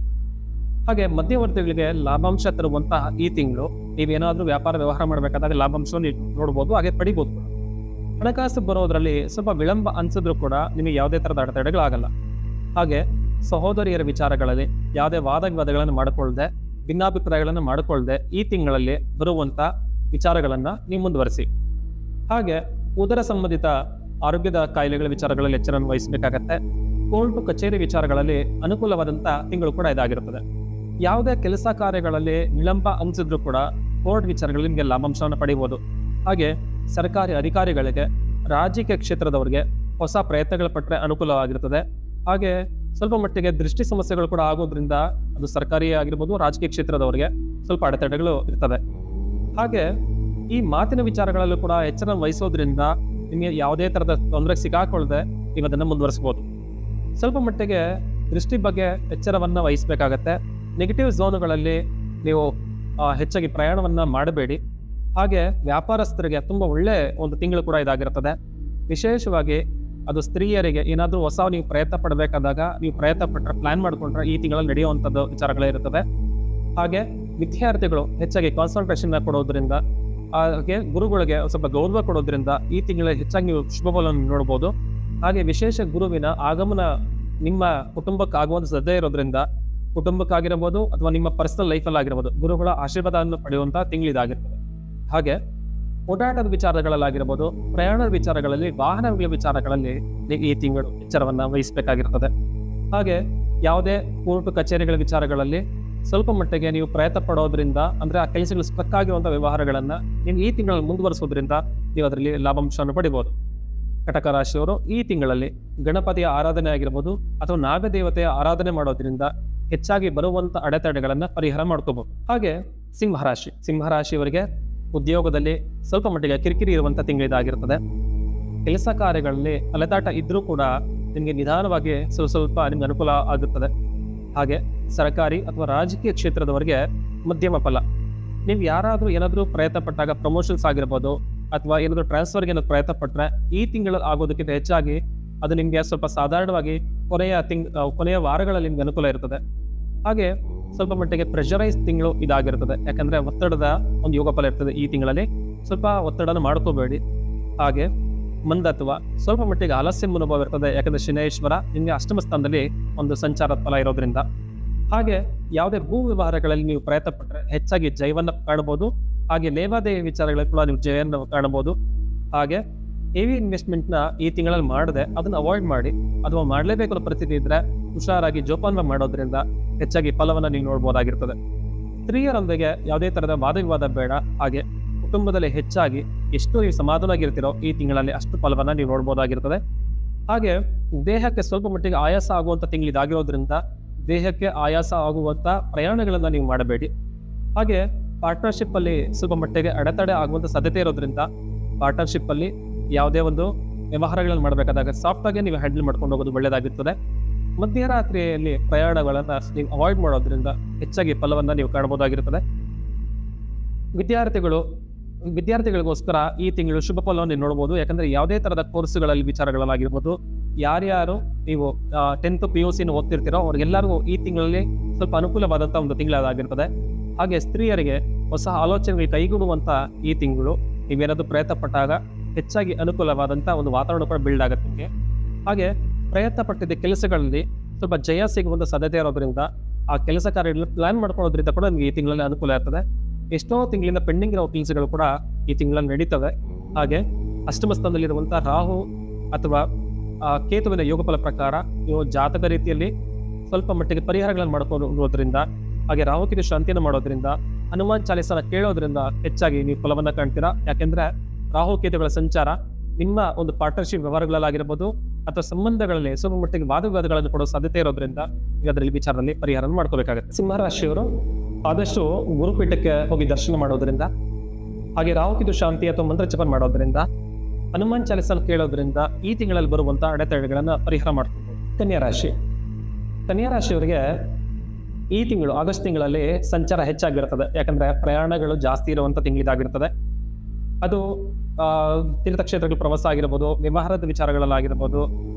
ಹಾಗೆ ಮಧ್ಯವರ್ತಿಗಳಿಗೆ ಲಾಭಾಂಶ ತರುವಂತಹ ಈ ತಿಂಗಳು ನೀವೇನಾದರೂ ವ್ಯಾಪಾರ ವ್ಯವಹಾರ ಮಾಡಬೇಕಾದಾಗ ಲಾಭಾಂಶವನ್ನು ನೋಡ್ಬೋದು, ಹಾಗೆ ಪಡಿಬೋದು. ಹಣಕಾಸು ಬರೋದ್ರಲ್ಲಿ ಸ್ವಲ್ಪ ವಿಳಂಬ ಅನಿಸಿದ್ರು ಕೂಡ ನಿಮಗೆ ಯಾವುದೇ ಥರದ ಅಡೆತಡೆಗಳಾಗಲ್ಲ. ಹಾಗೆ ಸಹೋದರಿಯರ ವಿಚಾರಗಳಲ್ಲಿ ಯಾವುದೇ ವಿವಾದಗಳನ್ನು ಮಾಡಿಕೊಳ್ಳದೆ, ಭಿನ್ನಾಭಿಪ್ರಾಯಗಳನ್ನು ಮಾಡಿಕೊಳ್ಳದೆ ಈ ತಿಂಗಳಲ್ಲಿ ಬರುವಂಥ ವಿಚಾರಗಳನ್ನು ನೀವು ಮುಂದುವರಿಸಿ. ಹಾಗೆ ಉದರ ಸಂಬಂಧಿತ ಆರೋಗ್ಯದ ಕಾಯಿಲೆಗಳ ವಿಚಾರಗಳಲ್ಲಿ ಎಚ್ಚರವನ್ನು ವಹಿಸಬೇಕಾಗತ್ತೆ. ಕೋರ್ಟ್ ಕಚೇರಿ ವಿಚಾರಗಳಲ್ಲಿ ಅನುಕೂಲವಾದಂಥ ತಿಂಗಳು ಕೂಡ ಇದಾಗಿರುತ್ತದೆ. ಯಾವುದೇ ಕೆಲಸ ಕಾರ್ಯಗಳಲ್ಲಿ ವಿಳಂಬ ಅನಿಸಿದ್ರು ಕೂಡ ಕೋರ್ಟ್ ವಿಚಾರಗಳಲ್ಲಿ ನಿಮಗೆ ಲಾಭಾಂಶವನ್ನು ಪಡೆಯಬಹುದು. ಹಾಗೆ ಸರ್ಕಾರಿ ಅಧಿಕಾರಿಗಳಿಗೆ, ರಾಜಕೀಯ ಕ್ಷೇತ್ರದವರಿಗೆ ಹೊಸ ಪ್ರಯತ್ನಗಳ ಪಟ್ಟರೆ ಅನುಕೂಲವಾಗಿರ್ತದೆ. ಹಾಗೆ ಸ್ವಲ್ಪ ಮಟ್ಟಿಗೆ ದೃಷ್ಟಿ ಸಮಸ್ಯೆಗಳು ಕೂಡ ಆಗೋದ್ರಿಂದ ಅದು ಸರ್ಕಾರಿ ಆಗಿರ್ಬೋದು, ರಾಜಕೀಯ ಕ್ಷೇತ್ರದವರಿಗೆ ಸ್ವಲ್ಪ ಅಡೆತಡೆಗಳು ಇರ್ತದೆ. ಹಾಗೆ ಈ ಮಾತಿನ ವಿಚಾರಗಳಲ್ಲೂ ಕೂಡ ಎಚ್ಚರ ವಹಿಸೋದ್ರಿಂದ ನಿಮಗೆ ಯಾವುದೇ ಥರದ ತೊಂದರೆ ಸಿಗಾಕೊಳ್ಳದೆ ನೀವು ಅದನ್ನು ಮುಂದುವರಿಸ್ಬೋದು. ಸ್ವಲ್ಪ ಮಟ್ಟಿಗೆ ದೃಷ್ಟಿ ಬಗ್ಗೆ ಎಚ್ಚರವನ್ನು ವಹಿಸಬೇಕಾಗತ್ತೆ. ನೆಗೆಟಿವ್ ಝೋನ್ಗಳಲ್ಲಿ ನೀವು ಹೆಚ್ಚಾಗಿ ಪ್ರಯಾಣವನ್ನು ಮಾಡಬೇಡಿ. ಹಾಗೆ ವ್ಯಾಪಾರಸ್ಥರಿಗೆ ತುಂಬ ಒಳ್ಳೆಯ ಒಂದು ತಿಂಗಳು ಕೂಡ ಇದಾಗಿರ್ತದೆ. ವಿಶೇಷವಾಗಿ ಅದು ಸ್ತ್ರೀಯರಿಗೆ ಏನಾದರೂ ಹೊಸ ನೀವು ಪ್ರಯತ್ನ ಪಡಬೇಕಾದಾಗ ನೀವು ಪ್ರಯತ್ನ ಪಟ್ಟರೆ, ಪ್ಲಾನ್ ಮಾಡಿಕೊಂಡ್ರೆ ಈ ತಿಂಗಳಲ್ಲಿ ನಡೆಯುವಂಥದ್ದು ವಿಚಾರಗಳೇ ಇರ್ತದೆ. ಹಾಗೆ ವಿದ್ಯಾರ್ಥಿಗಳು ಹೆಚ್ಚಾಗಿ ಕಾನ್ಸಂಟ್ರೇಷನ್ ಕೊಡೋದ್ರಿಂದ, ಹಾಗೆ ಗುರುಗಳಿಗೆ ಸ್ವಲ್ಪ ಗೌರವ ಕೊಡೋದ್ರಿಂದ ಈ ತಿಂಗಳಲ್ಲಿ ಹೆಚ್ಚಾಗಿ ನೀವು ಶುಭ ಫಲವನ್ನು ನೋಡ್ಬೋದು. ಹಾಗೆ ವಿಶೇಷ ಗುರುವಿನ ಆಗಮನ ನಿಮ್ಮ ಕುಟುಂಬಕ್ಕೆ ಆಗುವಂಥ ಶ್ರದ್ಧೆ ಇರೋದ್ರಿಂದ, ಕುಟುಂಬಕ್ಕಾಗಿರ್ಬೋದು ಅಥವಾ ನಿಮ್ಮ ಪರ್ಸನಲ್ ಲೈಫಲ್ಲಿ ಆಗಿರ್ಬೋದು, ಗುರುಗಳ ಆಶೀರ್ವಾದವನ್ನು ಪಡೆಯುವಂಥ ತಿಂಗಳಿದಾಗಿರ್ತದೆ. ಹಾಗೆ ಓಡಾಟದ ವಿಚಾರಗಳಲ್ಲಾಗಿರ್ಬೋದು, ಪ್ರಯಾಣದ ವಿಚಾರಗಳಲ್ಲಿ, ವಾಹನಗಳ ವಿಚಾರಗಳಲ್ಲಿ ನೀವು ಈ ತಿಂಗಳು ಎಚ್ಚರವನ್ನು ವಹಿಸಬೇಕಾಗಿರ್ತದೆ. ಹಾಗೆ ಯಾವುದೇ ಕೋರ್ಟ್ ಕಚೇರಿಗಳ ವಿಚಾರಗಳಲ್ಲಿ ಸ್ವಲ್ಪ ಮಟ್ಟಿಗೆ ನೀವು ಪ್ರಯತ್ನ ಪಡೋದ್ರಿಂದ, ಅಂದರೆ ಆ ಕೆಲಸಗಳು ಸ್ಟ್ರಕ್ ಆಗಿರುವಂಥ ವ್ಯವಹಾರಗಳನ್ನು ನೀವು ಈ ತಿಂಗಳಲ್ಲಿ ಮುಂದುವರಿಸೋದ್ರಿಂದ ನೀವು ಅದರಲ್ಲಿ ಲಾಭಾಂಶವನ್ನು ಪಡಿಬೋದು. ಕಟಕ ರಾಶಿಯವರು ಈ ತಿಂಗಳಲ್ಲಿ ಗಣಪತಿಯ ಆರಾಧನೆ ಆಗಿರ್ಬೋದು ಅಥವಾ ನಾಗದೇವತೆಯ ಆರಾಧನೆ ಮಾಡೋದ್ರಿಂದ ಹೆಚ್ಚಾಗಿ ಬರುವಂಥ ಅಡೆತಡೆಗಳನ್ನು ಪರಿಹಾರ ಮಾಡ್ಕೋಬಹುದು. ಹಾಗೆ ಸಿಂಹರಾಶಿ, ಸಿಂಹರಾಶಿಯವರಿಗೆ ಉದ್ಯೋಗದಲ್ಲಿ ಸ್ವಲ್ಪ ಮಟ್ಟಿಗೆ ಕಿರಿಕಿರಿ ಇರುವಂಥ ತಿಂಗಳಿದಾಗಿರ್ತದೆ. ಕೆಲಸ ಕಾರ್ಯಗಳಲ್ಲಿ ಅಲೆದಾಟ ಇದ್ದರೂ ಕೂಡ ನಿಮಗೆ ನಿಧಾನವಾಗಿ ಸ್ವಲ್ಪ ನಿಮ್ಗೆ ಅನುಕೂಲ ಆಗುತ್ತದೆ. ಹಾಗೆ ಸರ್ಕಾರಿ ಅಥವಾ ರಾಜಕೀಯ ಕ್ಷೇತ್ರದವರಿಗೆ ಮಧ್ಯಮ ಫಲ. ನೀವು ಯಾರಾದರೂ ಏನಾದರೂ ಪ್ರಯತ್ನ ಪಟ್ಟಾಗ ಪ್ರಮೋಷನ್ಸ್ ಆಗಿರ್ಬೋದು ಅಥವಾ ಏನಾದರೂ ಟ್ರಾನ್ಸ್ಫರ್ಗೆ ಏನಾದ್ರು ಪ್ರಯತ್ನ ಪಟ್ಟರೆ ಈ ತಿಂಗಳಲ್ಲಿ ಆಗೋದಕ್ಕಿಂತ ಹೆಚ್ಚಾಗಿ ಅದು ನಿಮಗೆ ಸ್ವಲ್ಪ ಸಾಧಾರಣವಾಗಿ ಕೊನೆಯ ವಾರಗಳಲ್ಲಿ ನಿಮ್ಗೆ ಅನುಕೂಲ ಇರ್ತದೆ. ಹಾಗೆ ಸ್ವಲ್ಪ ಮಟ್ಟಿಗೆ ಪ್ರೆಷರೈಸ್ ತಿಂಗಳು ಇದಾಗಿರ್ತದೆ, ಯಾಕಂದ್ರೆ ಒತ್ತಡದ ಒಂದು ಯೋಗಫಲ ಇರ್ತದೆ ಈ ತಿಂಗಳಲ್ಲಿ. ಸ್ವಲ್ಪ ಒತ್ತಡನ ಮಾಡ್ಕೋಬೇಡಿ. ಹಾಗೆ ಮಂದತ್ವ, ಸ್ವಲ್ಪ ಮಟ್ಟಿಗೆ ಆಲಸ್ಯ ಮನೋಭಾವ ಇರ್ತದೆ, ಯಾಕಂದ್ರೆ ಶನೇಶ್ವರ ನಿಮಗೆ ಅಷ್ಟಮ ಸ್ಥಾನದಲ್ಲಿ ಒಂದು ಸಂಚಾರದ ಫಲ ಇರೋದ್ರಿಂದ. ಹಾಗೆ ಯಾವುದೇ ಭೂ ವ್ಯವಹಾರಗಳಲ್ಲಿ ನೀವು ಪ್ರಯತ್ನ ಪಟ್ಟರೆ ಹೆಚ್ಚಾಗಿ ಜಯವನ್ನು ಕಾಣಬಹುದು. ಹಾಗೆ ಲೇವಾದೇವಿ ವಿಚಾರಗಳಲ್ಲಿ ಕೂಡ ನೀವು ಜಯವನ್ನು ಕಾಣಬಹುದು. ಹಾಗೆ ಹೆವಿ ಇನ್ವೆಸ್ಟ್ಮೆಂಟ್ನ ಈ ತಿಂಗಳಲ್ಲಿ ಮಾಡದೆ ಅದನ್ನು ಅವಾಯ್ಡ್ ಮಾಡಿ, ಅಥವಾ ಮಾಡಲೇಬೇಕು ಅನ್ನೋ ಪರಿಸ್ಥಿತಿ ಇದ್ರೆ ಹುಷಾರಾಗಿ ಜೋಪಾನ ಮಾಡೋದ್ರಿಂದ ಹೆಚ್ಚಾಗಿ ಫಲವನ್ನು ನೀವು ನೋಡ್ಬೋದಾಗಿರ್ತದೆ. ಸ್ತ್ರೀಯರೊಂದಿಗೆ ಯಾವುದೇ ಥರದ ವಾದವಿವಾದ ಬೇಡ. ಹಾಗೆ ಕುಟುಂಬದಲ್ಲಿ ಹೆಚ್ಚಾಗಿ ಎಷ್ಟು ನೀವು ಸಮಾಧಾನವಾಗಿರ್ತೀರೋ ಈ ತಿಂಗಳಲ್ಲಿ ಅಷ್ಟು ಫಲವನ್ನು ನೀವು ನೋಡ್ಬೋದಾಗಿರ್ತದೆ. ಹಾಗೆ ದೇಹಕ್ಕೆ ಸ್ವಲ್ಪ ಮಟ್ಟಿಗೆ ಆಯಾಸ ಆಗುವಂಥ ತಿಂಗಳಿದಾಗಿರೋದ್ರಿಂದ ದೇಹಕ್ಕೆ ಆಯಾಸ ಆಗುವಂಥ ಪ್ರಯಾಣಗಳನ್ನು ನೀವು ಮಾಡಬೇಡಿ. ಹಾಗೆ ಪಾರ್ಟ್ನರ್ಶಿಪ್ಪಲ್ಲಿ ಸ್ವಲ್ಪ ಮಟ್ಟಿಗೆ ಅಡೆತಡೆ ಆಗುವಂಥ ಸಾಧ್ಯತೆ ಇರೋದ್ರಿಂದ ಪಾರ್ಟ್ನರ್ಶಿಪ್ಪಲ್ಲಿ ಯಾವುದೇ ಒಂದು ವ್ಯವಹಾರಗಳನ್ನು ಮಾಡಬೇಕಾದಾಗ ಸಾಫ್ಟಾಗಿ ನೀವು ಹ್ಯಾಂಡಲ್ ಮಾಡ್ಕೊಂಡು ಹೋಗೋದು ಒಳ್ಳೆಯದಾಗಿರ್ತದೆ. ಮಧ್ಯರಾತ್ರಿಯಲ್ಲಿ ಪ್ರಯಾಣಗಳನ್ನು ನೀವು ಅವಾಯ್ಡ್ ಮಾಡೋದ್ರಿಂದ ಹೆಚ್ಚಾಗಿ ಫಲವನ್ನು ನೀವು ಕಾಣಬಹುದಾಗಿರುತ್ತದೆ. ವಿದ್ಯಾರ್ಥಿಗಳಿಗೋಸ್ಕರ ಈ ತಿಂಗಳು ಶುಭ ಫಲವನ್ನು ನೋಡ್ಬೋದು. ಯಾಕಂದರೆ ಯಾವುದೇ ಥರದ ಕೋರ್ಸ್ಗಳಲ್ಲಿ ವಿಚಾರಗಳಾಗಿರ್ಬೋದು, ಯಾರ್ಯಾರು ನೀವು 10th PUC ಓದ್ತಿರ್ತೀರೋ ಅವ್ರಿಗೆಲ್ಲರಿಗೂ ಈ ತಿಂಗಳಲ್ಲಿ ಸ್ವಲ್ಪ ಅನುಕೂಲವಾದಂಥ ಒಂದು ತಿಂಗಳಾಗಿರ್ತದೆ. ಹಾಗೆ ಸ್ತ್ರೀಯರಿಗೆ ಹೊಸ ಆಲೋಚನೆಗಳಿಗೆ ಕೈಗೂಡುವಂಥ ಈ ತಿಂಗಳು ನೀವೇನಾದರೂ ಪ್ರಯತ್ನ ಪಟ್ಟಾಗ ಹೆಚ್ಚಾಗಿ ಅನುಕೂಲವಾದಂಥ ಒಂದು ವಾತಾವರಣ ಕೂಡ ಬಿಲ್ಡ್ ಆಗುತ್ತೆ ನಿಮಗೆ. ಹಾಗೆ ಪ್ರಯತ್ನ ಪಟ್ಟಿದ್ದ ಕೆಲಸಗಳಲ್ಲಿ ಸ್ವಲ್ಪ ಜಯ ಸಿಗುವಂಥ ಸಾಧ್ಯತೆ ಇರೋದ್ರಿಂದ ಆ ಕೆಲಸ ಕಾರ್ಯಗಳನ್ನು ಪ್ಲಾನ್ ಮಾಡ್ಕೊಳ್ಳೋದ್ರಿಂದ ಕೂಡ ನಿಮಗೆ ಈ ತಿಂಗಳಲ್ಲಿ ಅನುಕೂಲ ಇರ್ತದೆ. ಎಷ್ಟೋ ತಿಂಗಳಿಂದ ಪೆಂಡಿಂಗ್ ಇರೋ ಕೆಲಸಗಳು ಕೂಡ ಈ ತಿಂಗಳಲ್ಲಿ ನಡೀತವೆ. ಹಾಗೆ ಅಷ್ಟಮ ಸ್ಥಾನದಲ್ಲಿರುವಂಥ ರಾಹು ಅಥವಾ ಕೇತುವಿನ ಯೋಗಫಲ ಪ್ರಕಾರ ನೀವು ಜಾತಕ ರೀತಿಯಲ್ಲಿ ಸ್ವಲ್ಪ ಮಟ್ಟಿಗೆ ಪರಿಹಾರಗಳನ್ನು ಮಾಡ್ಕೊಳ್ಳೋದ್ರಿಂದ, ಹಾಗೆ ರಾಹುಕೇತು ಶಾಂತಿಯನ್ನು ಮಾಡೋದ್ರಿಂದ, ಹನುಮಾನ್ ಚಾಲೀಸನ ಕೇಳೋದ್ರಿಂದ ಹೆಚ್ಚಾಗಿ ನೀವು ಫಲವನ್ನು ಕಾಣ್ತೀರಾ. ಯಾಕೆಂದ್ರೆ ರಾಹುಕೇತುಗಳ ಸಂಚಾರ ನಿಮ್ಮ ಒಂದು ಪಾರ್ಟ್ನರ್ಶಿಪ್ ವ್ಯವಹಾರಗಳಲ್ಲಾಗಿರ್ಬೋದು ಅಥವಾ ಸಂಬಂಧಗಳಲ್ಲಿ ಸ್ವಲ್ಪ ಮಟ್ಟಿಗೆ ವಾದವಿವಾದಗಳನ್ನು ಕೊಡೋ ಸಾಧ್ಯತೆ ಇರೋದ್ರಿಂದ ಈಗ ಅದರಲ್ಲಿ ವಿಚಾರದಲ್ಲಿ ಪರಿಹಾರ ಮಾಡ್ಕೋಬೇಕಾಗುತ್ತೆ. ಸಿಂಹರಾಶಿಯವರು ಆದಷ್ಟು ಗುರುಪೀಠಕ್ಕೆ ಹೋಗಿ ದರ್ಶನ ಮಾಡೋದ್ರಿಂದ, ಹಾಗೆ ರಾಹುಕೇತು ಶಾಂತಿ ಅಥವಾ ಮಂತ್ರ ಜಪ ಮಾಡೋದ್ರಿಂದ, ಹನುಮಾನ್ ಚಾಲೀಸನ ಕೇಳೋದ್ರಿಂದ ಈ ತಿಂಗಳಲ್ಲಿ ಬರುವಂಥ ಅಡೆತಡೆಗಳನ್ನು ಪರಿಹಾರ ಮಾಡ್ಕೊಳ್ಬೋದು. ಕನ್ಯಾ ರಾಶಿಯವರಿಗೆ ಈ ತಿಂಗಳು ಆಗಸ್ಟ್ ತಿಂಗಳಲ್ಲಿ ಸಂಚಾರ ಹೆಚ್ಚಾಗಿರ್ತದೆ. ಯಾಕಂದ್ರೆ ಪ್ರಯಾಣಗಳು ಜಾಸ್ತಿ ಇರುವಂಥ ತಿಂಗಳಿದಾಗಿರ್ತದೆ. ಅದು ತೀರ್ಥಕ್ಷೇತ್ರಗಳ ಪ್ರವಾಸ ಆಗಿರ್ಬೋದು, ವ್ಯವಹಾರದ ವಿಚಾರಗಳಲ್ಲಾಗಿರ್ಬೋದು,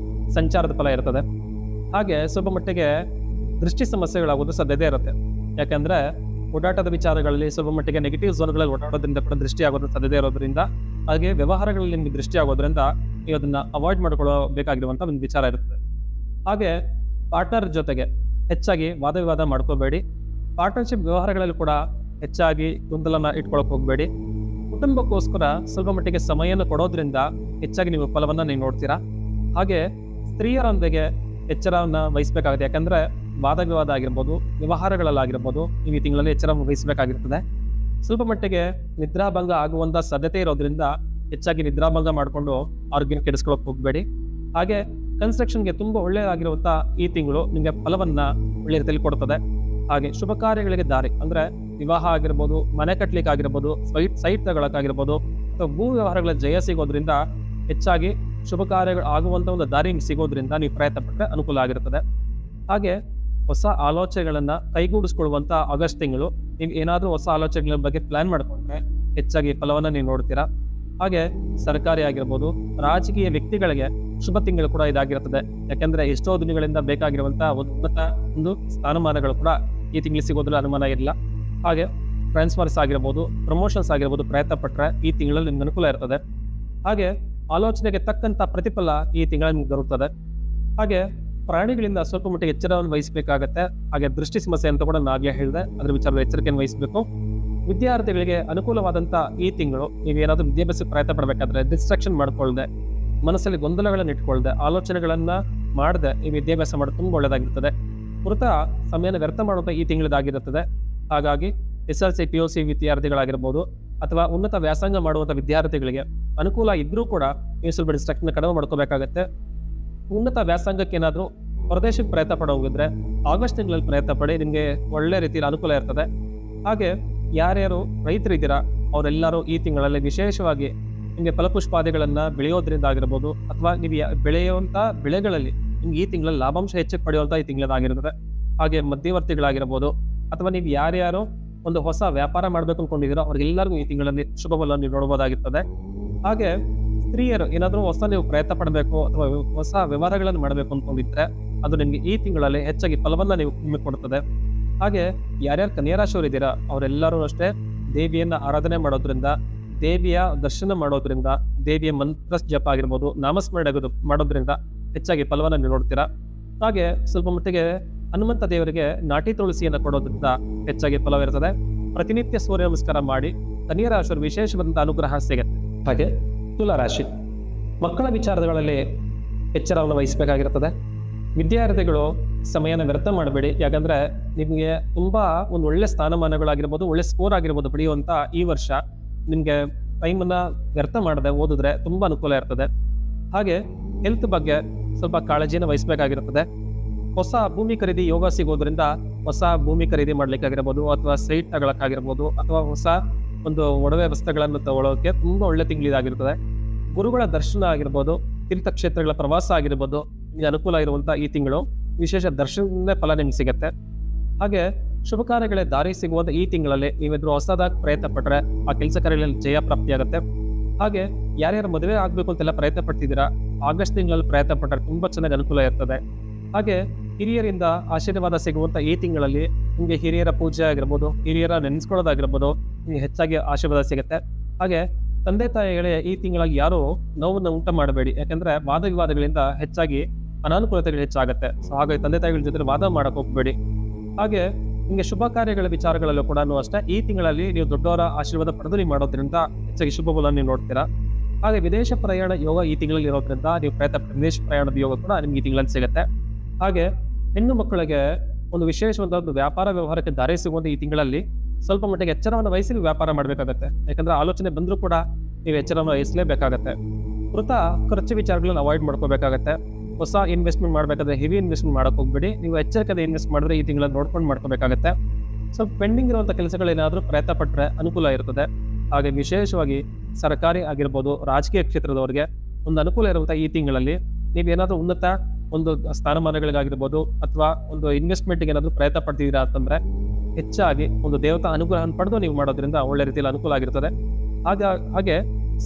ಸಂಚಾರದ ಫಲ ಇರ್ತದೆ. ಹಾಗೆ ಸ್ವಲ್ಪ ಮಟ್ಟಿಗೆ ದೃಷ್ಟಿ ಸಮಸ್ಯೆಗಳಾಗೋದು ಸಾಧ್ಯತೆ ಇರುತ್ತೆ. ಯಾಕಂದ್ರೆ ಓಡಾಟದ ವಿಚಾರಗಳಲ್ಲಿ ಸ್ವಲ್ಪ ಮಟ್ಟಿಗೆ ನೆಗೆಟಿವ್ ಝೋನ್ಗಳಲ್ಲಿ ಓಡಾಡೋದ್ರಿಂದ ಕೂಡ ದೃಷ್ಟಿ ಆಗೋದು ಸಾಧ್ಯತೆ ಇರೋದ್ರಿಂದ, ಹಾಗೆ ವ್ಯವಹಾರಗಳಲ್ಲಿ ನಿಮಗೆ ದೃಷ್ಟಿ ಆಗೋದ್ರಿಂದ ನೀವು ಅದನ್ನ ಅವಾಯ್ಡ್ ಮಾಡ್ಕೊಳ್ಳಬೇಕಾಗಿರುವಂಥ ಒಂದು ವಿಚಾರ ಇರ್ತದೆ. ಹಾಗೆ ಪಾರ್ಟ್ನರ್ ಜೊತೆಗೆ ಹೆಚ್ಚಾಗಿ ವಾದವಿವಾದ ಮಾಡ್ಕೋಬೇಡಿ. ಪಾರ್ಟ್ನರ್ಶಿಪ್ ವ್ಯವಹಾರಗಳಲ್ಲಿ ಕೂಡ ಹೆಚ್ಚಾಗಿ ಗೊಂದಲನ ಇಟ್ಕೊಳಕ್ ಹೋಗಬೇಡಿ. ಕುಟುಂಬಕ್ಕೋಸ್ಕರ ಸ್ವಲ್ಪ ಮಟ್ಟಿಗೆ ಸಮಯವನ್ನು ಕೊಡೋದ್ರಿಂದ ಹೆಚ್ಚಾಗಿ ನೀವು ಫಲವನ್ನು ನೀವು ನೋಡ್ತೀರಾ. ಹಾಗೆ ಸ್ತ್ರೀಯರೊಂದಿಗೆ ಎಚ್ಚರವನ್ನು ವಹಿಸಬೇಕಾಗುತ್ತೆ. ಯಾಕಂದ್ರೆ ವಾದ ವಿವಾದ ಆಗಿರ್ಬೋದು, ವ್ಯವಹಾರಗಳಲ್ಲಾಗಿರ್ಬೋದು, ನೀವು ಈ ತಿಂಗಳಲ್ಲಿ ಎಚ್ಚರ ವಹಿಸಬೇಕಾಗಿರ್ತದೆ. ಸ್ವಲ್ಪ ಮಟ್ಟಿಗೆ ನಿದ್ರಾಭಂಗ ಆಗುವಂಥ ಸಾಧ್ಯತೆ ಇರೋದ್ರಿಂದ ಹೆಚ್ಚಾಗಿ ನಿದ್ರಾಭಂಗ ಮಾಡಿಕೊಂಡು ಆರೋಗ್ಯ ಕೆಡಿಸ್ಕೊಳ್ಳೋಕೆ ಹೋಗಬೇಡಿ. ಹಾಗೆ ಕನ್ಸ್ಟ್ರಕ್ಷನ್ಗೆ ತುಂಬ ಒಳ್ಳೆಯದಾಗಿರುವಂಥ ಈ ತಿಂಗಳು ನಿಮಗೆ ಫಲವನ್ನು ಒಳ್ಳೆ ರೀತಿಯಲ್ಲಿ ಕೊಡ್ತದೆ. ಹಾಗೆ ಶುಭ ಕಾರ್ಯಗಳಿಗೆ ದಾರಿ, ಅಂದರೆ ವಿವಾಹ ಆಗಿರ್ಬೋದು, ಮನೆ ಕಟ್ಟಲಿಕ್ಕೆ ಆಗಿರ್ಬೋದು, ಸೈಟ್ ತಗೊಳಕ್ಕಾಗಿರ್ಬೋದು, ಅಥವಾ ಭೂ ವ್ಯವಹಾರಗಳ ಜಯ ಸಿಗೋದ್ರಿಂದ ಹೆಚ್ಚಾಗಿ ಶುಭ ಕಾರ್ಯಗಳು ಆಗುವಂಥ ಒಂದು ದಾರಿ ಸಿಗೋದ್ರಿಂದ ನೀವು ಪ್ರಯತ್ನ ಪಟ್ಟರೆ ಅನುಕೂಲ ಆಗಿರ್ತದೆ. ಹಾಗೆ ಹೊಸ ಆಲೋಚನೆಗಳನ್ನು ಕೈಗೂಡಿಸ್ಕೊಳ್ಳುವಂಥ ಆಗಸ್ಟ್ ತಿಂಗಳು, ನೀವು ಏನಾದರೂ ಹೊಸ ಆಲೋಚನೆಗಳ ಬಗ್ಗೆ ಪ್ಲಾನ್ ಮಾಡಿಕೊಂಡ್ರೆ ಹೆಚ್ಚಾಗಿ ಫಲವನ್ನು ನೀವು ನೋಡ್ತೀರಾ. ಹಾಗೆ ಸರ್ಕಾರಿ ಆಗಿರ್ಬೋದು, ರಾಜಕೀಯ ವ್ಯಕ್ತಿಗಳಿಗೆ ಶುಭ ತಿಂಗಳು ಕೂಡ ಇದಾಗಿರ್ತದೆ. ಯಾಕೆಂದ್ರೆ ಎಷ್ಟೋ ದಿನಗಳಿಂದ ಬೇಕಾಗಿರುವಂಥ ಉನ್ನತ ಒಂದು ಸ್ಥಾನಮಾನಗಳು ಕೂಡ ಈ ತಿಂಗಳು ಸಿಗೋದ್ರಲ್ಲಿ ಅನುಮಾನ ಇಲ್ಲ. ಹಾಗೆ ಟ್ರಾನ್ಸ್ಫರ್ಸ್ ಆಗಿರ್ಬೋದು, ಪ್ರಮೋಷನ್ಸ್ ಆಗಿರ್ಬೋದು ಪ್ರಯತ್ನ ಪಟ್ಟರೆ ಈ ತಿಂಗಳಲ್ಲಿ ನಿಮ್ಗೆ ಅನುಕೂಲ ಇರ್ತದೆ. ಹಾಗೆ ಆಲೋಚನೆಗೆ ತಕ್ಕಂಥ ಪ್ರತಿಫಲ ಈ ತಿಂಗಳಲ್ಲಿ ನಿಮ್ಗೆ ದೊರಕುತ್ತದೆ. ಹಾಗೆ ಪ್ರಾಣಿಗಳಿಂದ ಸ್ವಲ್ಪ ಮಟ್ಟಿಗೆ ಎಚ್ಚರವನ್ನು ವಹಿಸಬೇಕಾಗತ್ತೆ. ಹಾಗೆ ದೃಷ್ಟಿ ಸಮಸ್ಯೆ ಅಂತ ಕೂಡ ನಾನು ಆಗಲೇ ಹೇಳಿದೆ, ಅದರ ವಿಚಾರದ ಎಚ್ಚರಿಕೆಯನ್ನು ವಹಿಸಬೇಕು. ವಿದ್ಯಾರ್ಥಿಗಳಿಗೆ ಅನುಕೂಲವಾದಂಥ ಈ ತಿಂಗಳು ನೀವೇನಾದರೂ ವಿದ್ಯಾಭ್ಯಾಸಕ್ಕೆ ಪ್ರಯತ್ನ ಪಡಬೇಕಾದ್ರೆ ಡಿಸ್ಟ್ರಾಕ್ಷನ್ ಮಾಡ್ಕೊಳ್ಳದೆ, ಮನಸ್ಸಲ್ಲಿ ಗೊಂದಲಗಳನ್ನು ಇಟ್ಕೊಳ್ಳದೆ, ಆಲೋಚನೆಗಳನ್ನು ಮಾಡದೆ ಈ ವಿದ್ಯಾಭ್ಯಾಸ ಮಾಡೋದು ತುಂಬ ಒಳ್ಳೆಯದಾಗಿರ್ತದೆ. ಪುರತ ಸಮಯನ ವ್ಯರ್ಥ ಮಾಡುವಂಥ ಈ ತಿಂಗಳದಾಗಿರುತ್ತದೆ. ಹಾಗಾಗಿ SLC PUC ವಿದ್ಯಾರ್ಥಿಗಳಾಗಿರ್ಬೋದು ಅಥವಾ ಉನ್ನತ ವ್ಯಾಸಂಗ ಮಾಡುವಂಥ ವಿದ್ಯಾರ್ಥಿಗಳಿಗೆ ಅನುಕೂಲ ಇದ್ದರೂ ಕೂಡ ನೀವು ಸ್ವಲ್ಪ ಡಿಸ್ಟ್ರಾಕ್ಷನ್ ಕಡಿಮೆ ಮಾಡ್ಕೋಬೇಕಾಗತ್ತೆ. ಉನ್ನತ ವ್ಯಾಸಂಗಕ್ಕೆ ಏನಾದರೂ ಹೊರದೇಶಕ್ಕೆ ಪ್ರಯತ್ನ ಪಡೋಗಿದ್ರೆ ಆಗಸ್ಟ್ ತಿಂಗಳಲ್ಲಿ ಪ್ರಯತ್ನ ಪಡಿ, ನಿಮಗೆ ಒಳ್ಳೆ ರೀತಿಯಲ್ಲಿ ಅನುಕೂಲ ಇರ್ತದೆ. ಹಾಗೆ ಯಾರ್ಯಾರು ರೈತರಿದ್ದೀರಾ ಅವರೆಲ್ಲರೂ ಈ ತಿಂಗಳಲ್ಲಿ ವಿಶೇಷವಾಗಿ ನಿಮಗೆ ಫಲಪುಷ್ಪಾದಿಗಳನ್ನು ಬೆಳೆಯೋದ್ರಿಂದ ಆಗಿರ್ಬೋದು, ಅಥವಾ ನೀವು ಬೆಳೆಯುವಂಥ ಬೆಳೆಗಳಲ್ಲಿ ನಿಮ್ಗೆ ಈ ತಿಂಗಳಲ್ಲಿ ಲಾಭಾಂಶ ಹೆಚ್ಚು ಪಡೆಯುವಂಥ ಈ ತಿಂಗಳದಾಗಿರ್ತದೆ. ಹಾಗೆ ಮಧ್ಯವರ್ತಿಗಳಾಗಿರ್ಬೋದು, ಅಥವಾ ನೀವು ಯಾರ್ಯಾರು ಒಂದು ಹೊಸ ವ್ಯಾಪಾರ ಮಾಡಬೇಕು ಅನ್ಕೊಂಡಿದ್ದೀರೋ ಅವ್ರಿಗೆಲ್ಲರಿಗೂ ಈ ತಿಂಗಳಲ್ಲಿ ಶುಭ ಫಲ ನೀವು ನೋಡಬಹುದಾಗಿರ್ತದೆ. ಹಾಗೆ ಸ್ತ್ರೀಯರು ಏನಾದರೂ ಹೊಸ ನೀವು ಪ್ರಯತ್ನ ಪಡಬೇಕು ಅಥವಾ ಹೊಸ ವ್ಯವಹಾರಗಳನ್ನು ಮಾಡಬೇಕು ಅನ್ಕೊಂಡಿದ್ರೆ ಅದು ನಿಮಗೆ ಈ ತಿಂಗಳಲ್ಲಿ ಹೆಚ್ಚಾಗಿ ಫಲವನ್ನ ನಿಮಗೆ ಕೊಡುತ್ತದೆ. ಹಾಗೆ ಯಾರ್ಯಾರು ಕನ್ಯಾ ರಾಶಿಯವರು ಇದ್ದೀರಾ ಅವರೆಲ್ಲರೂ ಅಷ್ಟೇ ದೇವಿಯನ್ನ ಆರಾಧನೆ ಮಾಡೋದ್ರಿಂದ, ದೇವಿಯ ದರ್ಶನ ಮಾಡೋದ್ರಿಂದ, ದೇವಿಯ ಮಂತ್ರ ಜಪ ಆಗಿರ್ಬೋದು, ನಾಮಸ್ಮರಣೆ ಮಾಡೋದ್ರಿಂದ ಹೆಚ್ಚಾಗಿ ಫಲವನ್ನ ನೀವು ನೋಡ್ತೀರಾ. ಹಾಗೆ ಸ್ವಲ್ಪ ಮಟ್ಟಿಗೆ ಹನುಮಂತ ದೇವರಿಗೆ ನಾಟಿ ತುಳಸಿಯನ್ನು ಕೊಡೋದ್ರಿಂದ ಹೆಚ್ಚಾಗಿ ಫಲವಿರುತ್ತದೆ. ಪ್ರತಿನಿತ್ಯ ಸೂರ್ಯ ನಮಸ್ಕಾರ ಮಾಡಿ ಕನ್ಯಾ ರಾಶಿಯವರು ವಿಶೇಷವಾದಂತಹ ಅನುಗ್ರಹ ಸಿಗುತ್ತೆ. ಹಾಗೆ ತುಲಾ ರಾಶಿ ಮಕ್ಕಳ ವಿಚಾರಗಳಲ್ಲಿ ಎಚ್ಚರವನ್ನು ವಹಿಸಬೇಕಾಗಿರುತ್ತದೆ. ವಿದ್ಯಾರ್ಥಿಗಳು ಸಮಯನ ವ್ಯರ್ಥ ಮಾಡಬೇಡಿ. ಯಾಕಂದ್ರೆ ನಿಮಗೆ ತುಂಬಾ ಒಂದು ಒಳ್ಳೆ ಸ್ಥಾನಮಾನಗಳಾಗಿರ್ಬೋದು, ಒಳ್ಳೆ ಸ್ಕೋರ್ ಆಗಿರ್ಬೋದು ಪಡೆಯುವಂತ ಈ ವರ್ಷ ನಿಮಗೆ ಟೈಮನ್ನ ವ್ಯರ್ಥ ಮಾಡದೆ ಓದಿದ್ರೆ ತುಂಬಾ ಅನುಕೂಲ ಇರ್ತದೆ. ಹಾಗೆ ಹೆಲ್ತ್ ಬಗ್ಗೆ ಸ್ವಲ್ಪ ಕಾಳಜಿನ ವಹಿಸಬೇಕಾಗಿರುತ್ತದೆ. ಹೊಸ ಭೂಮಿ ಖರೀದಿ ಯೋಗ ಸಿಗೋದ್ರಿಂದ ಹೊಸ ಭೂಮಿ ಖರೀದಿ ಮಾಡ್ಲಿಕ್ಕಾಗಿರ್ಬೋದು, ಅಥವಾ ಸೈಟ್ ತಗೊಳಕ್ಕಾಗಿರ್ಬೋದು, ಅಥವಾ ಹೊಸ ಒಂದು ಒಡವೆ ವಸ್ತುಗಳನ್ನು ತಗೊಳ್ಳೋಕೆ ತುಂಬಾ ಒಳ್ಳೆ ತಿಂಗಳಿದಾಗಿರ್ತದೆ. ಗುರುಗಳ ದರ್ಶನ ಆಗಿರ್ಬೋದು, ತೀರ್ಥಕ್ಷೇತ್ರಗಳ ಪ್ರವಾಸ ಆಗಿರ್ಬೋದು, ನಿಮಗೆ ಅನುಕೂಲ ಇರುವಂತ ಈ ತಿಂಗಳು ವಿಶೇಷ ದರ್ಶನದ ಫಲ ನಿಮ್ಗೆ ಸಿಗುತ್ತೆ. ಹಾಗೆ ಶುಭ ಕಾರ್ಯಗಳೇ ದಾರಿ ಸಿಗುವಂತ ಈ ತಿಂಗಳಲ್ಲಿ ನೀವಿದ್ರು ಹೊಸದಾಗಿ ಪ್ರಯತ್ನ ಪಟ್ಟರೆ ಆ ಕೆಲಸ ಕಾರ್ಯಗಳಲ್ಲಿ ಜಯ ಪ್ರಾಪ್ತಿಯಾಗುತ್ತೆ. ಹಾಗೆ ಯಾರ್ಯಾರು ಮದುವೆ ಆಗ್ಬೇಕು ಅಂತೆಲ್ಲ ಪ್ರಯತ್ನ ಪಡ್ತಿದ್ದೀರಾ, ಆಗಸ್ಟ್ ತಿಂಗಳಲ್ಲಿ ಪ್ರಯತ್ನ ಪಟ್ಟರೆ ತುಂಬಾ ಚೆನ್ನಾಗಿ ಅನುಕೂಲ ಇರ್ತದೆ. ಹಾಗೆ ಹಿರಿಯರಿಂದ ಆಶೀರ್ವಾದ ಸಿಗುವಂತ ಈ ತಿಂಗಳಲ್ಲಿ ನಿಮಗೆ ಹಿರಿಯರ ಪೂಜೆ ಆಗಿರ್ಬೋದು, ಹಿರಿಯರ ನೆನೆಸ್ಕೊಳ್ಳೋದಾಗಿರ್ಬೋದು, ನಿಮಗೆ ಹೆಚ್ಚಾಗಿ ಆಶೀರ್ವಾದ ಸಿಗುತ್ತೆ. ಹಾಗೆ ತಂದೆ ತಾಯಿಗಳೇ ಈ ತಿಂಗಳಾಗಿ ಯಾರು ನೋವನ್ನು ಉಂಟು ಮಾಡಬೇಡಿ. ಯಾಕಂದ್ರೆ ವಾದ ವಿವಾದಗಳಿಂದ ಹೆಚ್ಚಾಗಿ ಅನಾನುಕೂಲತೆಗಳು ಹೆಚ್ಚಾಗುತ್ತೆ. ಸೊ ಹಾಗಾಗಿ ತಂದೆ ತಾಯಿಗಳ ಜೊತೆ ವಾದ ಮಾಡಕ್ ಹೋಗ್ಬೇಡಿ. ಹಾಗೆ ನಿಮಗೆ ಶುಭ ಕಾರ್ಯಗಳ ವಿಚಾರಗಳಲ್ಲೂ ಕೂಡ ಅಷ್ಟೇ ಈ ತಿಂಗಳಲ್ಲಿ ನೀವು ದೊಡ್ಡವರ ಆಶೀರ್ವಾದ ಪಡೆದು ನೀವು ಮಾಡೋದ್ರಿಂದ ಹೆಚ್ಚಾಗಿ ಶುಭ ಫಲ ನೀವು ನೋಡ್ತೀರಾ. ಹಾಗೆ ವಿದೇಶ ಪ್ರಯಾಣ ಯೋಗ ಈ ತಿಂಗಳಲ್ಲಿ ಇರೋದ್ರಿಂದ ನೀವು ವಿದೇಶ ಪ್ರಯಾಣದ ಯೋಗ ಕೂಡ ನಿಮ್ಗೆ ಈ ತಿಂಗಳಲ್ಲಿ ಸಿಗುತ್ತೆ. ಹಾಗೆ ಹೆಣ್ಣು ಮಕ್ಕಳಿಗೆ ಒಂದು ವಿಶೇಷವಾದ ಒಂದು ವ್ಯಾಪಾರ ವ್ಯವಹಾರಕ್ಕೆ ದಾರಿ ಸಿಗುವಂತ ಈ ತಿಂಗಳಲ್ಲಿ ಸ್ವಲ್ಪ ಮಟ್ಟಿಗೆ ಎಚ್ಚರವನ್ನು ವಹಿಸಿ ನೀವು ವ್ಯಾಪಾರ ಮಾಡಬೇಕಾಗತ್ತೆ. ಯಾಕಂದ್ರೆ ಆಲೋಚನೆ ಬಂದರೂ ಕೂಡ ನೀವು ಎಚ್ಚರವನ್ನು ವಹಿಸಲೇಬೇಕಾಗತ್ತೆ. ವೃಥ ಖರ್ಚು ವಿಚಾರಗಳನ್ನ ಅವಾಯ್ಡ್ ಮಾಡ್ಕೋಬೇಕಾಗತ್ತೆ. ಹೊಸ ಇನ್ವೆಸ್ಟ್ಮೆಂಟ್ ಮಾಡಬೇಕಾದ್ರೆ ಹೆವಿ ಇನ್ವೆಸ್ಟ್ಮೆಂಟ್ ಮಾಡಕ್ ಹೋಗ್ಬೇಡಿ. ನೀವು ಎಚ್ಚರಿಕೆಯಿಂದ ಇನ್ವೆಸ್ಟ್ ಮಾಡಿದ್ರೆ ಈ ತಿಂಗಳಲ್ಲಿ ನೋಡ್ಕೊಂಡು ಮಾಡ್ಕೋಬೇಕಾಗತ್ತೆ. ಸ್ವಲ್ಪ ಪೆಂಡಿಂಗ್ ಇರುವಂಥ ಕೆಲಸಗಳೇನಾದರೂ ಪ್ರಯತ್ನ ಪಟ್ಟರೆ ಅನುಕೂಲ ಇರ್ತದೆ. ಹಾಗೆ ವಿಶೇಷವಾಗಿ ಸರ್ಕಾರಿ ಆಗಿರ್ಬೋದು, ರಾಜಕೀಯ ಕ್ಷೇತ್ರದವರಿಗೆ ಒಂದು ಅನುಕೂಲ ಇರುವಂಥ ಈ ತಿಂಗಳಲ್ಲಿ ನೀವೇನಾದರೂ ಉನ್ನತ ಒಂದು ಸ್ಥಾನಮಾನಗಳಿಗಾಗಿರ್ಬೋದು ಅಥವಾ ಒಂದು ಇನ್ವೆಸ್ಟ್ಮೆಂಟ್ಗೆ ಏನಾದರೂ ಪ್ರಯತ್ನ ಪಡ್ತಿದ್ದೀರಾ ಅಂತಂದ್ರೆ ಹೆಚ್ಚಾಗಿ ಒಂದು ದೇವತಾ ಅನುಗ್ರಹ ಪಡೆದು ನೀವು ಮಾಡೋದ್ರಿಂದ ಒಳ್ಳೆ ರೀತಿಯಲ್ಲಿ ಅನುಕೂಲ ಆಗಿರ್ತದೆ. ಹಾಗೆ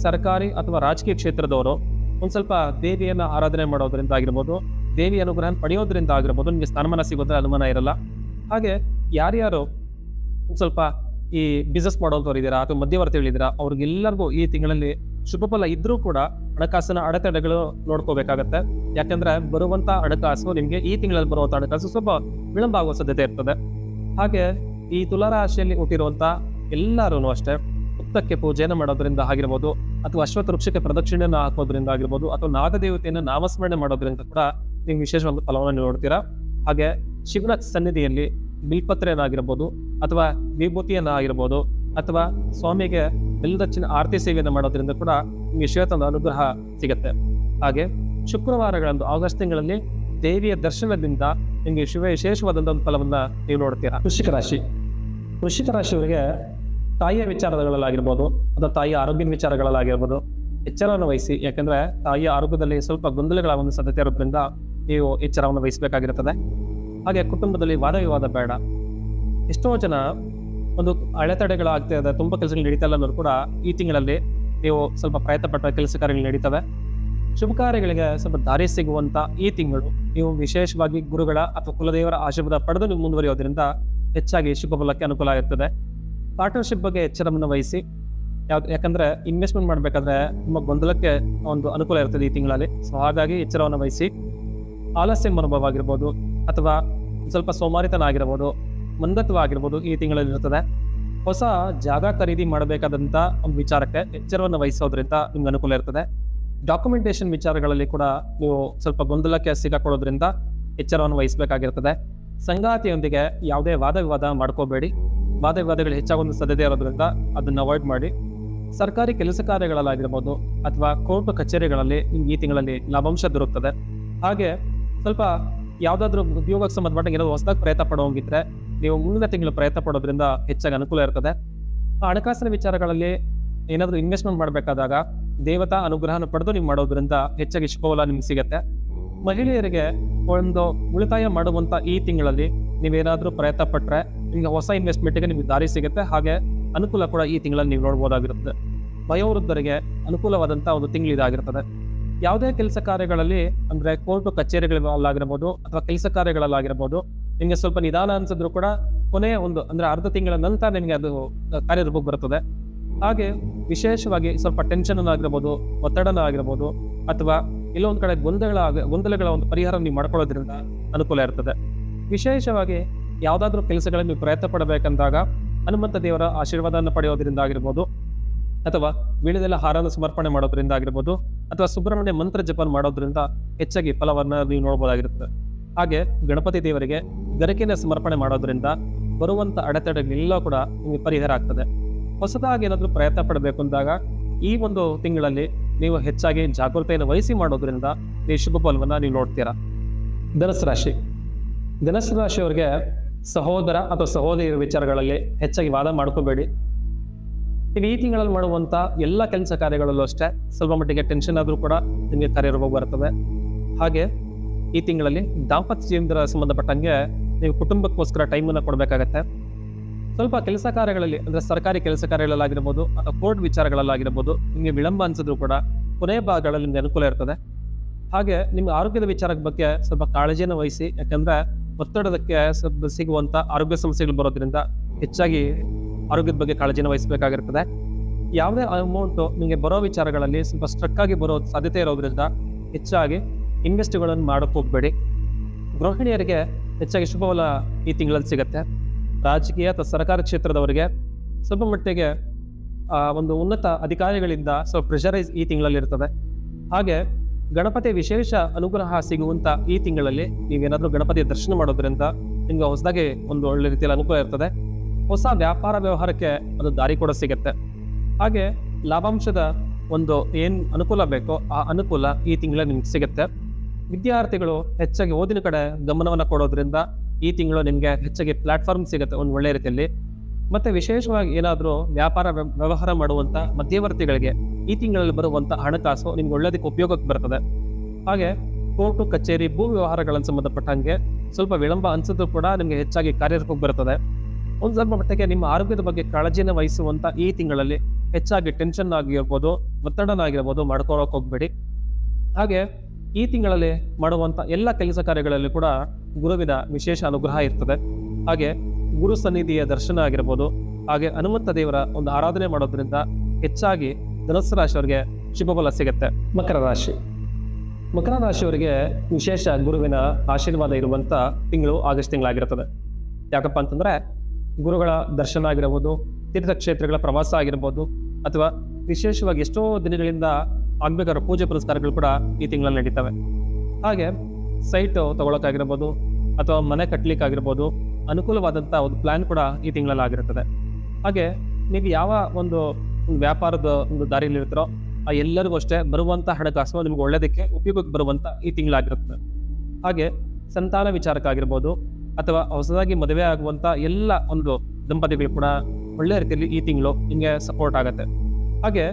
ಸರ್ಕಾರಿ ಅಥವಾ ರಾಜಕೀಯ ಕ್ಷೇತ್ರದವರು ಒಂದ್ ಸ್ವಲ್ಪ ದೇವಿಯನ್ನ ಆರಾಧನೆ ಮಾಡೋದ್ರಿಂದ ಆಗಿರ್ಬೋದು, ದೇವಿ ಅನುಗ್ರಹ ಪಡೆಯೋದ್ರಿಂದ ಆಗಿರ್ಬೋದು ನಿಮಗೆ ಸ್ಥಾನಮಾನ ಸಿಗೋದ್ರೆ ಅನುಮಾನ ಇರಲ್ಲ. ಹಾಗೆ ಯಾರ್ಯಾರು ಒಂದ್ ಸ್ವಲ್ಪ ಈ ಬಿಸ್ನೆಸ್ ಮಾಡೋದವ್ರು ಇದ್ದೀರಾ ಅಥವಾ ಮಧ್ಯವರ್ತಿಗಳಿದ್ದೀರಾ ಅವ್ರಿಗೆಲ್ಲರಿಗೂ ಈ ತಿಂಗಳಲ್ಲಿ ಶುಭ ಫಲ ಇದ್ರೂ ಕೂಡ ಹಣಕಾಸಿನ ಅಡೆತಡೆಗಳು ನೋಡ್ಕೋಬೇಕಾಗತ್ತೆ. ಯಾಕಂದ್ರೆ ಬರುವಂತ ಹಣಕಾಸು ನಿಮ್ಗೆ ಈ ತಿಂಗಳಲ್ಲಿ ಬರುವಂತ ಹಣಕಾಸು ಸ್ವಲ್ಪ ವಿಳಂಬ ಆಗುವ ಸಾಧ್ಯತೆ ಇರ್ತದೆ. ಹಾಗೆ ಈ ತುಲಾರಾಶಿಯಲ್ಲಿ ಹುಟ್ಟಿರುವಂತ ಎಲ್ಲರೂ ಅಷ್ಟೇ ಹುತ್ತಕ್ಕೆ ಪೂಜೆಯನ್ನು ಮಾಡೋದ್ರಿಂದ ಆಗಿರ್ಬೋದು, ಅಥವಾ ಅಶ್ವತ್ಥ ವೃಕ್ಷಕ್ಕೆ ಪ್ರದಕ್ಷಿಣೆಯನ್ನು ಹಾಕೋದ್ರಿಂದ ಆಗಿರ್ಬೋದು, ಅಥವಾ ನಾಗದೇವತೆಯನ್ನು ನಾಮಸ್ಮರಣೆ ಮಾಡೋದ್ರಿಂದ ಕೂಡ ನೀವು ವಿಶೇಷವಾದ ಫಲವನ್ನು ನೋಡ್ತೀರಾ. ಹಾಗೆ ಶಿವನ ಸನ್ನಿಧಿಯಲ್ಲಿ ಬಿಲ್ಪತ್ರೆಯನ್ನಾಗಿರ್ಬೋದು ಅಥವಾ ವಿಭೂತಿಯನ್ನ ಆಗಿರ್ಬೋದು ಅಥವಾ ಸ್ವಾಮಿಗೆ ಬೆಲ್ಲದಚ್ಚಿನ ಆರತಿ ಸೇವೆಯನ್ನು ಮಾಡೋದ್ರಿಂದ ಕೂಡ ನಿಮಗೆ ವಿಶೇಷವಾದ ಅನುಗ್ರಹ ಸಿಗುತ್ತೆ. ಹಾಗೆ ಶುಕ್ರವಾರಗಳಂದು ಆಗಸ್ಟ್ ತಿಂಗಳಲ್ಲಿ ದೇವಿಯ ದರ್ಶನದಿಂದ ನಿಮಗೆ ವಿಶೇಷವಾದಂಥ ಒಂದು ಫಲವನ್ನ ನೀವು ನೋಡ್ತೀರಾ. ವೃಶ್ಚಿಕ ರಾಶಿಯವರಿಗೆ ತಾಯಿಯ ವಿಚಾರಗಳಲ್ಲಾಗಿರ್ಬೋದು ಅಥವಾ ತಾಯಿಯ ಆರೋಗ್ಯದ ವಿಚಾರಗಳಲ್ಲಾಗಿರ್ಬೋದು ಎಚ್ಚರವನ್ನು ವಹಿಸಿ. ಯಾಕಂದ್ರೆ ತಾಯಿಯ ಆರೋಗ್ಯದಲ್ಲಿ ಸ್ವಲ್ಪ ಗೊಂದಲಗಳ ಒಂದು ಸಾಧ್ಯತೆ ಇರೋದ್ರಿಂದ ನೀವು ಎಚ್ಚರವನ್ನು ವಹಿಸಬೇಕಾಗಿರುತ್ತದೆ. ಹಾಗೆ ಕುಟುಂಬದಲ್ಲಿ ವಾದ ವಿವಾದ ಬೇಡ. ಎಷ್ಟೋ ಜನ ಒಂದು ಅಡೆತಡೆಗಳಾಗ್ತಾ ಇದೆ, ತುಂಬ ಕೆಲಸಗಳು ನಡೀತಾ ಇಲ್ಲ ಅನ್ನೋದು ಕೂಡ ಈ ತಿಂಗಳಲ್ಲಿ ನೀವು ಸ್ವಲ್ಪ ಪ್ರಯತ್ನ ಪಟ್ಟ ಕೆಲಸ ಕಾರ್ಯಗಳು ನಡೀತವೆ. ಶುಭ ಕಾರ್ಯಗಳಿಗೆ ಸ್ವಲ್ಪ ದಾರಿ ಸಿಗುವಂತ ಈ ತಿಂಗಳು ನೀವು ವಿಶೇಷವಾಗಿ ಗುರುಗಳ ಅಥವಾ ಕುಲದೇವರ ಆಶೀರ್ವಾದ ಪಡೆದು ನೀವು ಮುಂದುವರಿಯೋದ್ರಿಂದ ಹೆಚ್ಚಾಗಿ ಶುಭ ಫಲಕ್ಕೆ ಅನುಕೂಲ ಆಗಿರ್ತದೆ. ಪಾರ್ಟ್ನರ್ಶಿಪ್ ಬಗ್ಗೆ ಎಚ್ಚರವನ್ನು ವಹಿಸಿ. ಯಾಕಂದ್ರೆ ಇನ್ವೆಸ್ಟ್ಮೆಂಟ್ ಮಾಡಬೇಕಾದ್ರೆ ನಿಮ್ಮ ಗೊಂದಲಕ್ಕೆ ಒಂದು ಅನುಕೂಲ ಇರ್ತದೆ ಈ ತಿಂಗಳಲ್ಲಿ. ಸೊ ಹಾಗಾಗಿ ಎಚ್ಚರವನ್ನು ವಹಿಸಿ. ಆಲಸ್ಯ ಮನೋಭಾವ ಆಗಿರ್ಬೋದು ಅಥವಾ ಸ್ವಲ್ಪ ಸೋಮಾರಿತನ ಆಗಿರ್ಬೋದು, ಮಂದತ್ವ ಆಗಿರ್ಬೋದು ಈ ತಿಂಗಳಲ್ಲಿ ಇರ್ತದೆ. ಹೊಸ ಜಾಗ ಖರೀದಿ ಮಾಡಬೇಕಾದಂಥ ಒಂದು ವಿಚಾರಕ್ಕೆ ಎಚ್ಚರವನ್ನು ವಹಿಸೋದ್ರಿಂದ ನಿಮ್ಗೆ ಅನುಕೂಲ ಇರ್ತದೆ. ಡಾಕ್ಯುಮೆಂಟೇಶನ್ ವಿಚಾರಗಳಲ್ಲಿ ಕೂಡ ನೀವು ಸ್ವಲ್ಪ ಗೊಂದಲಕ್ಕೆ ಸಿಗಾಕೊಳ್ಳೋದ್ರಿಂದ ಎಚ್ಚರವನ್ನು ವಹಿಸಬೇಕಾಗಿರ್ತದೆ. ಸಂಗಾತಿಯೊಂದಿಗೆ ಯಾವುದೇ ವಾದ ವಿವಾದ ಮಾಡ್ಕೋಬೇಡಿ. ವಾದ ವಿವಾದಗಳು ಹೆಚ್ಚಾಗುವ ಸಾಧ್ಯತೆ ಇರೋದ್ರಿಂದ ಅದನ್ನು ಅವಾಯ್ಡ್ ಮಾಡಿ. ಸರ್ಕಾರಿ ಕೆಲಸ ಕಾರ್ಯಗಳಲ್ಲಾಗಿರ್ಬೋದು ಅಥವಾ ಕೋರ್ಟ್ ಕಚೇರಿಗಳಲ್ಲಿ ನಿಮ್ಗೆ ಈ ತಿಂಗಳಲ್ಲಿ ಲಾಭಾಂಶ ದೊರಕುತ್ತದೆ. ಹಾಗೆ ಸ್ವಲ್ಪ ಯಾವುದಾದ್ರೂ ಉದ್ಯೋಗಕ್ಕೆ ಸಂಬಂಧಪಟ್ಟ ಏನಾದರೂ ಹೊಸದಾಗಿ ಪ್ರಯತ್ನ ಪಡೋಂಗಿದ್ರೆ ನೀವು ಮುಂದಿನ ತಿಂಗಳು ಪ್ರಯತ್ನ ಪಡೋದ್ರಿಂದ ಹೆಚ್ಚಾಗಿ ಅನುಕೂಲ ಇರ್ತದೆ. ಆ ಹಣಕಾಸಿನ ವಿಚಾರಗಳಲ್ಲಿ ಏನಾದರೂ ಇನ್ವೆಸ್ಟ್ಮೆಂಟ್ ಮಾಡಬೇಕಾದಾಗ ದೇವತಾ ಅನುಗ್ರಹನ ಪಡೆದು ನೀವು ಮಾಡೋದ್ರಿಂದ ಹೆಚ್ಚಾಗಿ ಶುಭಫಲ ನಿಮ್ಗೆ ಸಿಗುತ್ತೆ. ಮಹಿಳೆಯರಿಗೆ ಒಂದು ಉಳಿತಾಯ ಮಾಡುವಂತ ಈ ತಿಂಗಳಲ್ಲಿ ನೀವೇನಾದರೂ ಪ್ರಯತ್ನ ಪಟ್ಟರೆ ನಿಮಗೆ ಹೊಸ ಇನ್ವೆಸ್ಟ್ಮೆಂಟ್ಗೆ ನಿಮಗೆ ದಾರಿ ಸಿಗುತ್ತೆ. ಹಾಗೆ ಅನುಕೂಲ ಕೂಡ ಈ ತಿಂಗಳಲ್ಲಿ ನೀವು ನೋಡ್ಬೋದಾಗಿರುತ್ತೆ. ವಯೋವೃದ್ಧರಿಗೆ ಅನುಕೂಲವಾದಂಥ ಒಂದು ತಿಂಗಳು ಇದಾಗಿರ್ತದೆ. ಯಾವುದೇ ಕೆಲಸ ಕಾರ್ಯಗಳಲ್ಲಿ ಅಂದರೆ ಕೋರ್ಟು ಕಚೇರಿಗಳಲ್ಲಾಗಿರ್ಬೋದು ಅಥವಾ ಕೆಲಸ ಕಾರ್ಯಗಳಲ್ಲಾಗಿರ್ಬೋದು ನಿಮಗೆ ಸ್ವಲ್ಪ ನಿಧಾನ ಅನ್ಸಿದ್ರು ಕೂಡ ಕೊನೆಯ ಒಂದು ಅಂದರೆ ಅರ್ಧ ತಿಂಗಳ ನಂತರ ನಿಮಗೆ ಅದು ಕಾರ್ಯರೂಪಕ್ಕೆ ಬರ್ತದೆ. ಹಾಗೆ ವಿಶೇಷವಾಗಿ ಸ್ವಲ್ಪ ಟೆನ್ಷನ್ ಆಗಿರ್ಬೋದು, ಒತ್ತಡನ ಆಗಿರ್ಬೋದು, ಅಥವಾ ಇಲ್ಲೊಂದು ಕಡೆ ಗೊಂದಲಗಳ ಒಂದು ಪರಿಹಾರ ನೀವು ಮಾಡ್ಕೊಳ್ಳೋದ್ರಿಂದ ಅನುಕೂಲ ಇರ್ತದೆ. ವಿಶೇಷವಾಗಿ ಯಾವುದಾದ್ರೂ ಕೆಲಸಗಳನ್ನು ನೀವು ಪ್ರಯತ್ನ ಪಡಬೇಕಂದಾಗ ಹನುಮಂತ ದೇವರ ಆಶೀರ್ವಾದವನ್ನು ಪಡೆಯೋದ್ರಿಂದ ಆಗಿರ್ಬೋದು, ಅಥವಾ ವೀಳ್ಯದೆಲೆ ಹಾರನ ಸಮರ್ಪಣೆ ಮಾಡೋದ್ರಿಂದ ಆಗಿರ್ಬೋದು, ಅಥವಾ ಸುಬ್ರಹ್ಮಣ್ಯ ಮಂತ್ರ ಜಪ ಮಾಡೋದ್ರಿಂದ ಹೆಚ್ಚಾಗಿ ಫಲವನ್ನು ನೀವು ನೋಡ್ಬೋದಾಗಿರ್ತದೆ. ಹಾಗೆ ಗಣಪತಿ ದೇವರಿಗೆ ಗರಿಕೆನ ಸಮರ್ಪಣೆ ಮಾಡೋದ್ರಿಂದ ಬರುವಂಥ ಅಡೆತಡೆಗಳೆಲ್ಲ ಕೂಡ ನಿಮಗೆ ಪರಿಹಾರ ಆಗ್ತದೆ. ಹೊಸದಾಗಿ ಏನಾದರೂ ಪ್ರಯತ್ನ ಪಡಬೇಕು ಅಂದಾಗ ಈ ಒಂದು ತಿಂಗಳಲ್ಲಿ ನೀವು ಹೆಚ್ಚಾಗಿ ಜಾಗೃತೆಯನ್ನು ವಹಿಸಿ ಮಾಡೋದ್ರಿಂದ ನೀವು ಶುಭ ಫಲವನ್ನು ನೀವು ನೋಡ್ತೀರಾ. ಧನುಸ್ಸು ರಾಶಿ. ಧನುಸ್ಸು ರಾಶಿಯವರಿಗೆ ಸಹೋದರ ಅಥವಾ ಸಹೋದರಿಯರ ವಿಚಾರಗಳಲ್ಲಿ ಹೆಚ್ಚಾಗಿ ವಾದ ಮಾಡ್ಕೋಬೇಡಿ. ನೀವು ಈ ತಿಂಗಳಲ್ಲಿ ಮಾಡುವಂಥ ಎಲ್ಲ ಕೆಲಸ ಕಾರ್ಯಗಳಲ್ಲೂ ಅಷ್ಟೇ ಸ್ವಲ್ಪ ಮಟ್ಟಿಗೆ ಟೆನ್ಷನ್ ಆದರೂ ಕೂಡ ನಿಮಗೆ ಕಾರ್ಯರೂಪ ಬರ್ತದೆ. ಹಾಗೆ ಈ ತಿಂಗಳಲ್ಲಿ ದಾಂಪತ್ಯ ಜೀವನದ ಸಂಬಂಧಪಟ್ಟಂಗೆ ನೀವು ಕುಟುಂಬಕ್ಕೋಸ್ಕರ ಟೈಮನ್ನು ಕೊಡಬೇಕಾಗತ್ತೆ. ಸ್ವಲ್ಪ ಕೆಲಸ ಕಾರ್ಯಗಳಲ್ಲಿ ಅಂದರೆ ಸರ್ಕಾರಿ ಕೆಲಸ ಕಾರ್ಯಗಳಲ್ಲಾಗಿರ್ಬೋದು ಅಥವಾ ಕೋರ್ಟ್ ವಿಚಾರಗಳಲ್ಲಾಗಿರ್ಬೋದು ನಿಮಗೆ ವಿಳಂಬ ಅನಿಸಿದ್ರು ಕೂಡ ಕೊನೆಯ ಭಾಗಗಳಲ್ಲಿ ನಿಮಗೆ ಅನುಕೂಲ ಇರ್ತದೆ. ಹಾಗೆ ನಿಮ್ಮ ಆರೋಗ್ಯದ ವಿಚಾರದ ಬಗ್ಗೆ ಸ್ವಲ್ಪ ಕಾಳಜಿಯನ್ನು ವಹಿಸಿ, ಯಾಕಂದರೆ ಒತ್ತಡದಕ್ಕೆ ಸಿಗುವಂಥ ಆರೋಗ್ಯ ಸಮಸ್ಯೆಗಳು ಬರೋದ್ರಿಂದ ಹೆಚ್ಚಾಗಿ ಆರೋಗ್ಯದ ಬಗ್ಗೆ ಕಾಳಜಿನ ವಹಿಸಬೇಕಾಗಿರ್ತದೆ. ಯಾವುದೇ ಅಮೌಂಟು ನಿಮಗೆ ಬರೋ ವಿಚಾರಗಳಲ್ಲಿ ಸ್ವಲ್ಪ ಸ್ಟ್ರಕ್ ಆಗಿ ಬರೋ ಸಾಧ್ಯತೆ ಇರೋದ್ರಿಂದ ಹೆಚ್ಚಾಗಿ ಇನ್ವೆಸ್ಟ್ಗಳನ್ನು ಮಾಡೋಕ್ಕೆ ಹೋಗಬೇಡಿ. ಗೃಹಿಣಿಯರಿಗೆ ಹೆಚ್ಚಾಗಿ ಶುಭಫಲ ಈ ತಿಂಗಳಲ್ಲಿ ಸಿಗುತ್ತೆ. ರಾಜಕೀಯ ಅಥವಾ ಸರ್ಕಾರಿ ಕ್ಷೇತ್ರದವರಿಗೆ ಸ್ವಲ್ಪ ಮಟ್ಟಿಗೆ ಒಂದು ಉನ್ನತ ಅಧಿಕಾರಿಗಳಿಂದ ಸ್ವಲ್ಪ ಪ್ರೆಷರೈಸ್ ಈ ತಿಂಗಳಲ್ಲಿ ಇರ್ತದೆ. ಹಾಗೆ ಗಣಪತಿ ವಿಶೇಷ ಅನುಗ್ರಹ ಸಿಗುವಂಥ ಈ ತಿಂಗಳಲ್ಲಿ ನೀವೇನಾದರೂ ಗಣಪತಿಯ ದರ್ಶನ ಮಾಡೋದ್ರಿಂದ ನಿಮಗೆ ಹೊಸದಾಗಿ ಒಂದು ಒಳ್ಳೆ ರೀತಿಯಲ್ಲಿ ಅನುಕೂಲ ಇರ್ತದೆ. ಹೊಸ ವ್ಯಾಪಾರ ವ್ಯವಹಾರಕ್ಕೆ ಅದು ದಾರಿ ಕೂಡ ಸಿಗುತ್ತೆ. ಹಾಗೆ ಲಾಭಾಂಶದ ಒಂದು ಏನು ಅನುಕೂಲ ಬೇಕೋ ಆ ಅನುಕೂಲ ಈ ತಿಂಗಳಲ್ಲಿ ನಿಮ್ಗೆ ಸಿಗುತ್ತೆ. ವಿದ್ಯಾರ್ಥಿಗಳು ಹೆಚ್ಚಾಗಿ ಓದಿನ ಕಡೆ ಗಮನವನ್ನು ಕೊಡೋದ್ರಿಂದ ಈ ತಿಂಗಳು ನಿಮಗೆ ಹೆಚ್ಚಾಗಿ ಪ್ಲಾಟ್ಫಾರ್ಮ್ ಸಿಗುತ್ತೆ ಒಂದು ಒಳ್ಳೆಯ ರೀತಿಯಲ್ಲಿ. ಮತ್ತು ವಿಶೇಷವಾಗಿ ಏನಾದರೂ ವ್ಯಾಪಾರ ವ್ಯವಹಾರ ಮಾಡುವಂಥ ಮಧ್ಯವರ್ತಿಗಳಿಗೆ ಈ ತಿಂಗಳಲ್ಲಿ ಬರುವಂಥ ಹಣಕಾಸು ನಿಮ್ಗೆ ಒಳ್ಳೆಯದಕ್ಕೆ ಉಪಯೋಗಕ್ಕೆ ಬರ್ತದೆ. ಹಾಗೆ ಕೋರ್ಟು ಕಚೇರಿ ಭೂ ವ್ಯವಹಾರಗಳನ್ನು ಸಂಬಂಧಪಟ್ಟಂಗೆ ಸ್ವಲ್ಪ ವಿಳಂಬ ಅನಿಸಿದ್ರು ಕೂಡ ನಿಮಗೆ ಹೆಚ್ಚಾಗಿ ಕಾರ್ಯರೂಪಕ್ಕೆ ಬರ್ತದೆ. ಒಂದು ಸ್ವಲ್ಪ ಮಟ್ಟಿಗೆ ನಿಮ್ಮ ಆರೋಗ್ಯದ ಬಗ್ಗೆ ಕಾಳಜಿಯನ್ನು ವಹಿಸುವಂಥ ಈ ತಿಂಗಳಲ್ಲಿ ಹೆಚ್ಚಾಗಿ ಟೆನ್ಷನ್ ಆಗಿರ್ಬೋದು, ಒತ್ತಡನಾಗಿರ್ಬೋದು ಮಾಡ್ಕೊಳ್ಳೋಕೆ ಹೋಗಬೇಡಿ. ಹಾಗೆ ಈ ತಿಂಗಳಲ್ಲಿ ಮಾಡುವಂಥ ಎಲ್ಲ ಕೆಲಸ ಕಾರ್ಯಗಳಲ್ಲಿ ಕೂಡ ಗುರುವಿನ ವಿಶೇಷ ಅನುಗ್ರಹ ಇರ್ತದೆ. ಹಾಗೆ ಗುರು ಸನ್ನಿಧಿಯ ದರ್ಶನ ಆಗಿರ್ಬೋದು, ಹಾಗೆ ಹನುಮಂತ ದೇವರ ಒಂದು ಆರಾಧನೆ ಮಾಡೋದ್ರಿಂದ ಹೆಚ್ಚಾಗಿ ಧನುಸ್ಸು ರಾಶಿಯವರಿಗೆ ಶುಭಫಲ ಸಿಗುತ್ತೆ. ಮಕರ ರಾಶಿ. ಮಕರ ರಾಶಿಯವರಿಗೆ ವಿಶೇಷ ಗುರುವಿನ ಆಶೀರ್ವಾದ ಇರುವಂಥ ತಿಂಗಳು ಆಗಸ್ಟ್ ತಿಂಗಳಾಗಿರ್ತದೆ. ಯಾಕಪ್ಪ ಅಂತಂದರೆ ಗುರುಗಳ ದರ್ಶನ ಆಗಿರ್ಬೋದು, ತೀರ್ಥಕ್ಷೇತ್ರಗಳ ಪ್ರವಾಸ ಆಗಿರ್ಬೋದು, ಅಥವಾ ವಿಶೇಷವಾಗಿ ಎಷ್ಟೋ ದಿನಗಳಿಂದ ಆಗ್ಬೇಕಾದ ಪೂಜೆ ಪುರಸ್ಕಾರಗಳು ಕೂಡ ಈ ತಿಂಗಳಲ್ಲಿ ನಡೀತವೆ. ಹಾಗೆ ಸೈಟ್ ತಗೊಳಕ್ಕಾಗಿರ್ಬೋದು ಅಥವಾ ಮನೆ ಕಟ್ಟಲಿಕ್ಕಾಗಿರ್ಬೋದು ಅನುಕೂಲವಾದಂಥ ಒಂದು ಪ್ಲ್ಯಾನ್ ಕೂಡ ಈ ತಿಂಗಳಲ್ಲಿ ಆಗಿರ್ತದೆ. ಹಾಗೆ ನೀವು ಯಾವ ಒಂದು ವ್ಯಾಪಾರದ ಒಂದು ದಾರಿಯಲ್ಲಿರ್ತೀರೋ ಆ ಎಲ್ಲರಿಗೂ ಅಷ್ಟೇ ಬರುವಂಥ ಹಣಕಾಸು ನಿಮ್ಗೆ ಒಳ್ಳೆಯದಕ್ಕೆ ಉಪಯೋಗಕ್ಕೆ ಬರುವಂಥ ಈ ತಿಂಗಳಾಗಿರ್ತದೆ. ಹಾಗೆ ಸಂತಾನ ವಿಚಾರಕ್ಕಾಗಿರ್ಬೋದು ಅಥವಾ ಹೊಸದಾಗಿ ಮದುವೆ ಆಗುವಂಥ ಎಲ್ಲ ಒಂದು ದಂಪತಿಗಳು ಕೂಡ ಒಳ್ಳೆಯ ರೀತಿಯಲ್ಲಿ ಈ ತಿಂಗಳು ನಿಮಗೆ ಸಪೋರ್ಟ್ ಆಗುತ್ತೆ. ಹಾಗೆ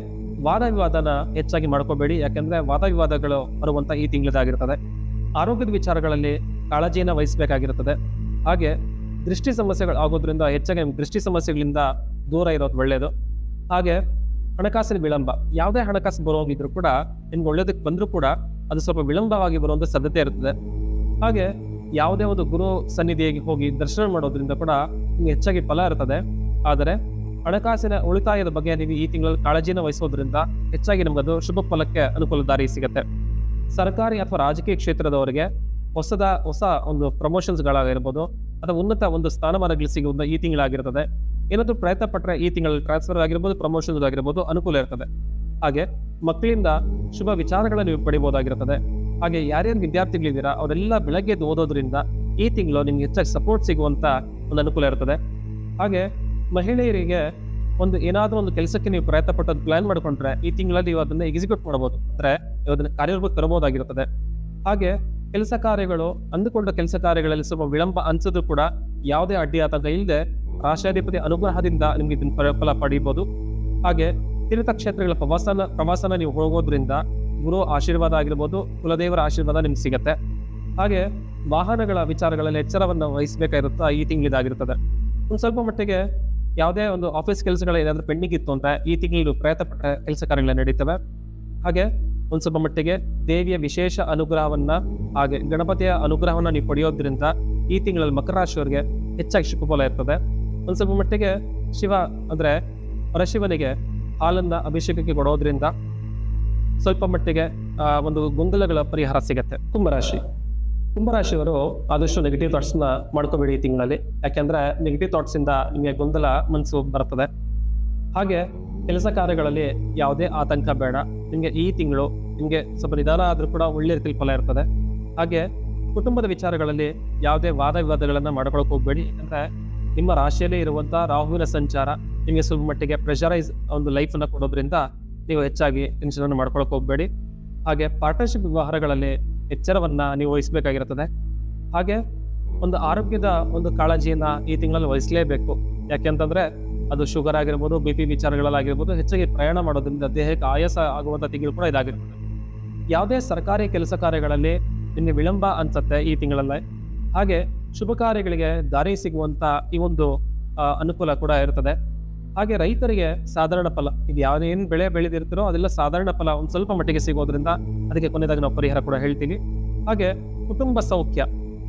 ವಾದ ವಿವಾದನ ಹೆಚ್ಚಾಗಿ ಮಾಡ್ಕೋಬೇಡಿ, ಯಾಕೆಂದರೆ ವಾದ ವಿವಾದಗಳು ಬರುವಂಥ ಈ ತಿಂಗಳದಾಗಿರ್ತದೆ. ಆರೋಗ್ಯದ ವಿಚಾರಗಳಲ್ಲಿ ಕಾಳಜಿಯನ್ನು ವಹಿಸಬೇಕಾಗಿರುತ್ತದೆ. ಹಾಗೆ ದೃಷ್ಟಿ ಸಮಸ್ಯೆಗಳು ಆಗೋದ್ರಿಂದ ಹೆಚ್ಚಾಗಿ ದೃಷ್ಟಿ ಸಮಸ್ಯೆಗಳಿಂದ ದೂರ ಇರೋದು ಒಳ್ಳೆಯದು. ಹಾಗೆ ಹಣಕಾಸಿನ ವಿಳಂಬ, ಯಾವುದೇ ಹಣಕಾಸು ಬರೋಗಿದ್ರು ಕೂಡ ನಿಮ್ಗೆ ಒಳ್ಳೆಯದಕ್ಕೆ ಬಂದರೂ ಕೂಡ ಅದು ಸ್ವಲ್ಪ ವಿಳಂಬವಾಗಿ ಬರುವಂಥ ಸಾಧ್ಯತೆ ಇರ್ತದೆ. ಹಾಗೆ ಯಾವುದೇ ಒಂದು ಗುರು ಸನ್ನಿಧಿಗೆ ಹೋಗಿ ದರ್ಶನ ಮಾಡೋದ್ರಿಂದ ಕೂಡ ನಿಮ್ಗೆ ಹೆಚ್ಚಾಗಿ ಫಲ ಇರ್ತದೆ. ಆದರೆ ಹಣಕಾಸಿನ ಉಳಿತಾಯದ ಬಗ್ಗೆ ನೀವು ಈ ತಿಂಗಳಲ್ಲಿ ಕಾಳಜಿಯನ್ನು ವಹಿಸೋದ್ರಿಂದ ಹೆಚ್ಚಾಗಿ ನಮಗದು ಶುಭ ಫಲಕ್ಕೆ ಅನುಕೂಲ ದಾರಿ ಸಿಗುತ್ತೆ. ಸರ್ಕಾರಿ ಅಥವಾ ರಾಜಕೀಯ ಕ್ಷೇತ್ರದವರಿಗೆ ಹೊಸ ಒಂದು ಪ್ರಮೋಷನ್ಸ್ಗಳಾಗಿರ್ಬೋದು ಅಥವಾ ಉನ್ನತ ಒಂದು ಸ್ಥಾನಮಾನಗಳು ಸಿಗುವುದು ಈ ತಿಂಗಳಾಗಿರ್ತದೆ. ಏನಾದರೂ ಪ್ರಯತ್ನ ಪಟ್ಟರೆ ಈ ತಿಂಗಳಲ್ಲಿ ಟ್ರಾನ್ಸ್ಫರ್ ಆಗಿರ್ಬೋದು, ಪ್ರಮೋಷನ್ಸ್ ಆಗಿರ್ಬೋದು ಅನುಕೂಲ ಇರ್ತದೆ. ಹಾಗೆ ಮಕ್ಕಳಿಂದ ಶುಭ ವಿಚಾರಗಳನ್ನು ನೀವು ಪಡಿಬೋದಾಗಿರ್ತದೆ. ಹಾಗೆ ಯಾರ್ಯಾರು ವಿದ್ಯಾರ್ಥಿಗಳಿದ್ದೀರಾ ಅವರೆಲ್ಲ ಬೆಳಗ್ಗೆ ಓದೋದ್ರಿಂದ ಈ ತಿಂಗಳು ನಿಮ್ಗೆ ಹೆಚ್ಚಾಗಿ ಸಪೋರ್ಟ್ ಸಿಗುವಂಥ ಒಂದು ಅನುಕೂಲ ಇರ್ತದೆ. ಹಾಗೆ ಮಹಿಳೆಯರಿಗೆ ಏನಾದರೂ ಒಂದು ಕೆಲಸಕ್ಕೆ ನೀವು ಪ್ರಯತ್ನ ಪಟ್ಟದ್ದು ಪ್ಲಾನ್ ಮಾಡಿಕೊಂಡ್ರೆ ಈ ತಿಂಗಳಲ್ಲಿ ನೀವು ಅದನ್ನು ಎಕ್ಸಿಕ್ಯೂಟ್ ಮಾಡ್ಬೋದು, ಅಂದರೆ ಅದನ್ನು ಕಾರ್ಯರೂಪಕ್ಕೆ ತರಬಹುದಾಗಿರುತ್ತದೆ. ಹಾಗೆ ಕೆಲಸ ಕಾರ್ಯಗಳು ಅಂದುಕೊಂಡ ಕೆಲಸ ಕಾರ್ಯಗಳಲ್ಲಿ ಸ್ವಲ್ಪ ವಿಳಂಬ ಅನಿಸಿದ್ರು ಕೂಡ ಯಾವುದೇ ಅಡ್ಡಿ ಆತಂಕ ಇಲ್ಲದೆ ರಾಷ್ಟ್ರಾಧಿಪತಿ ಅನುಗ್ರಹದಿಂದ ನಿಮಗೆ ಇದನ್ನು ಫಲ ಪಡೆಯಬಹುದು. ಹಾಗೆ ತೀರ್ಥಕ್ಷೇತ್ರಗಳ ಪ್ರವಾಸನ ನೀವು ಹೋಗೋದ್ರಿಂದ ಗುರು ಆಶೀರ್ವಾದ ಆಗಿರ್ಬೋದು, ಕುಲದೇವರ ಆಶೀರ್ವಾದ ನಿಮ್ಗೆ ಸಿಗುತ್ತೆ. ಹಾಗೆ ವಾಹನಗಳ ವಿಚಾರಗಳಲ್ಲಿ ಎಚ್ಚರವನ್ನು ವಹಿಸಬೇಕಾಗಿರುತ್ತಾ ಈ ತಿಂಗಳಿದಾಗಿರುತ್ತದೆ. ಒಂದು ಸ್ವಲ್ಪ ಮಟ್ಟಿಗೆ ಯಾವುದೇ ಒಂದು ಆಫೀಸ್ ಕೆಲಸಗಳು ಏನಾದರೂ ಪೆಂಡಿಂಗ್ ಇತ್ತು ಅಂದರೆ ಈ ತಿಂಗಳು ಪ್ರಯತ್ನ ಪಟ್ಟ ಕೆಲಸ ಕಾರ್ಯಗಳು ನಡೀತವೆ. ಹಾಗೆ ಒಂದು ಸ್ವಲ್ಪ ಮಟ್ಟಿಗೆ ದೇವಿಯ ವಿಶೇಷ ಅನುಗ್ರಹವನ್ನು ಹಾಗೆ ಗಣಪತಿಯ ಅನುಗ್ರಹವನ್ನು ನೀವು ಪಡೆಯೋದ್ರಿಂದ ಈ ತಿಂಗಳಲ್ಲಿ ಮಕರ ರಾಶಿಯವರಿಗೆ ಹೆಚ್ಚಾಗಿ ಶುಭಫಲ ಇರ್ತದೆ. ಒಂದು ಸ್ವಲ್ಪ ಮಟ್ಟಿಗೆ ಶಿವ ಅಂದರೆ ಪರಶಿವನಿಗೆ ಹಾಲನ್ನು ಅಭಿಷೇಕಕ್ಕೆ ಕೊಡೋದ್ರಿಂದ ಸ್ವಲ್ಪ ಮಟ್ಟಿಗೆ ಒಂದು ಗೊಂದಲಗಳ ಪರಿಹಾರ ಸಿಗುತ್ತೆ. ಕುಂಭರಾಶಿಯವರು ಆದಷ್ಟು ನೆಗೆಟಿವ್ ಥಾಟ್ಸ್ನ ಮಾಡ್ಕೋಬೇಡಿ ಈ ತಿಂಗಳಲ್ಲಿ. ಯಾಕೆಂದರೆ ನೆಗೆಟಿವ್ ಥಾಟ್ಸಿಂದ ನಿಮಗೆ ಗೊಂದಲ ಮನಸ್ಸು ಬರ್ತದೆ. ಹಾಗೆ ಕೆಲಸ ಕಾರ್ಯಗಳಲ್ಲಿ ಯಾವುದೇ ಆತಂಕ ಬೇಡ. ನಿಮಗೆ ಈ ತಿಂಗಳು ನಿಮಗೆ ಸ್ವಲ್ಪ ನಿಧಾನ ಆದರೂ ಕೂಡ ಒಳ್ಳೆಯ ರೀತಿಯಲ್ಲಿ ಫಲ ಇರ್ತದೆ. ಹಾಗೆ ಕುಟುಂಬದ ವಿಚಾರಗಳಲ್ಲಿ ಯಾವುದೇ ವಾದ ವಿವಾದಗಳನ್ನು ಮಾಡ್ಕೊಳಕ್ಕೆ ಹೋಗಬೇಡಿ. ಯಾಕಂದರೆ ನಿಮ್ಮ ರಾಶಿಯಲ್ಲೇ ಇರುವಂಥ ರಾಹುವಿನ ಸಂಚಾರ ನಿಮಗೆ ಸ್ವಲ್ಪ ಮಟ್ಟಿಗೆ ಪ್ರೆಷರೈಸ್ ಒಂದು ಲೈಫನ್ನು ಕೊಡೋದ್ರಿಂದ ನೀವು ಹೆಚ್ಚಾಗಿ ಟೆನ್ಷನನ್ನು ಮಾಡ್ಕೊಳಕ್ಕೆ ಹೋಗಬೇಡಿ. ಹಾಗೆ ಪಾರ್ಟ್ನರ್ಶಿಪ್ ವ್ಯವಹಾರಗಳಲ್ಲಿ ಎಚ್ಚರವನ್ನು ನೀವು ವಹಿಸಬೇಕಾಗಿರುತ್ತದೆ. ಹಾಗೆ ಒಂದು ಆರೋಗ್ಯದ ಒಂದು ಕಾಳಜಿಯನ್ನು ಈ ತಿಂಗಳಲ್ಲಿ ವಹಿಸಲೇಬೇಕು. ಯಾಕೆಂತಂದರೆ ಅದು ಶುಗರ್ ಆಗಿರ್ಬೋದು, BP ವಿಚಾರಗಳಲ್ಲಾಗಿರ್ಬೋದು, ಹೆಚ್ಚಾಗಿ ಪ್ರಯಾಣ ಮಾಡೋದ್ರಿಂದ ದೇಹಕ್ಕೆ ಆಯಾಸ ಆಗುವಂಥ ತಿಂಗಳು ಕೂಡ ಇದಾಗಿರ್ತದೆ. ಯಾವುದೇ ಸರ್ಕಾರಿ ಕೆಲಸ ಕಾರ್ಯಗಳಲ್ಲಿ ನಿಮಗೆ ವಿಳಂಬ ಅನ್ಸುತ್ತೆ ಈ ತಿಂಗಳಲ್ಲೇ. ಹಾಗೆ ಶುಭ ಕಾರ್ಯಗಳಿಗೆ ದಾರಿ ಸಿಗುವಂಥ ಈ ಒಂದು ಅನುಕೂಲ ಕೂಡ ಇರ್ತದೆ. ಹಾಗೆ ರೈತರಿಗೆ ಸಾಧಾರಣ ಫಲ, ಈಗ ಯಾವುದೇನು ಬೆಳೆ ಬೆಳೆದಿರ್ತೀರೋ ಅದೆಲ್ಲ ಸಾಧಾರಣ ಫಲ ಒಂದು ಸ್ವಲ್ಪ ಮಟ್ಟಿಗೆ ಸಿಗೋದ್ರಿಂದ ಅದಕ್ಕೆ ಕೊನೆಯದಾಗಿ ನಾವು ಪರಿಹಾರ ಕೂಡ ಹೇಳ್ತೀವಿ. ಹಾಗೆ ಕುಟುಂಬ ಸೌಖ್ಯ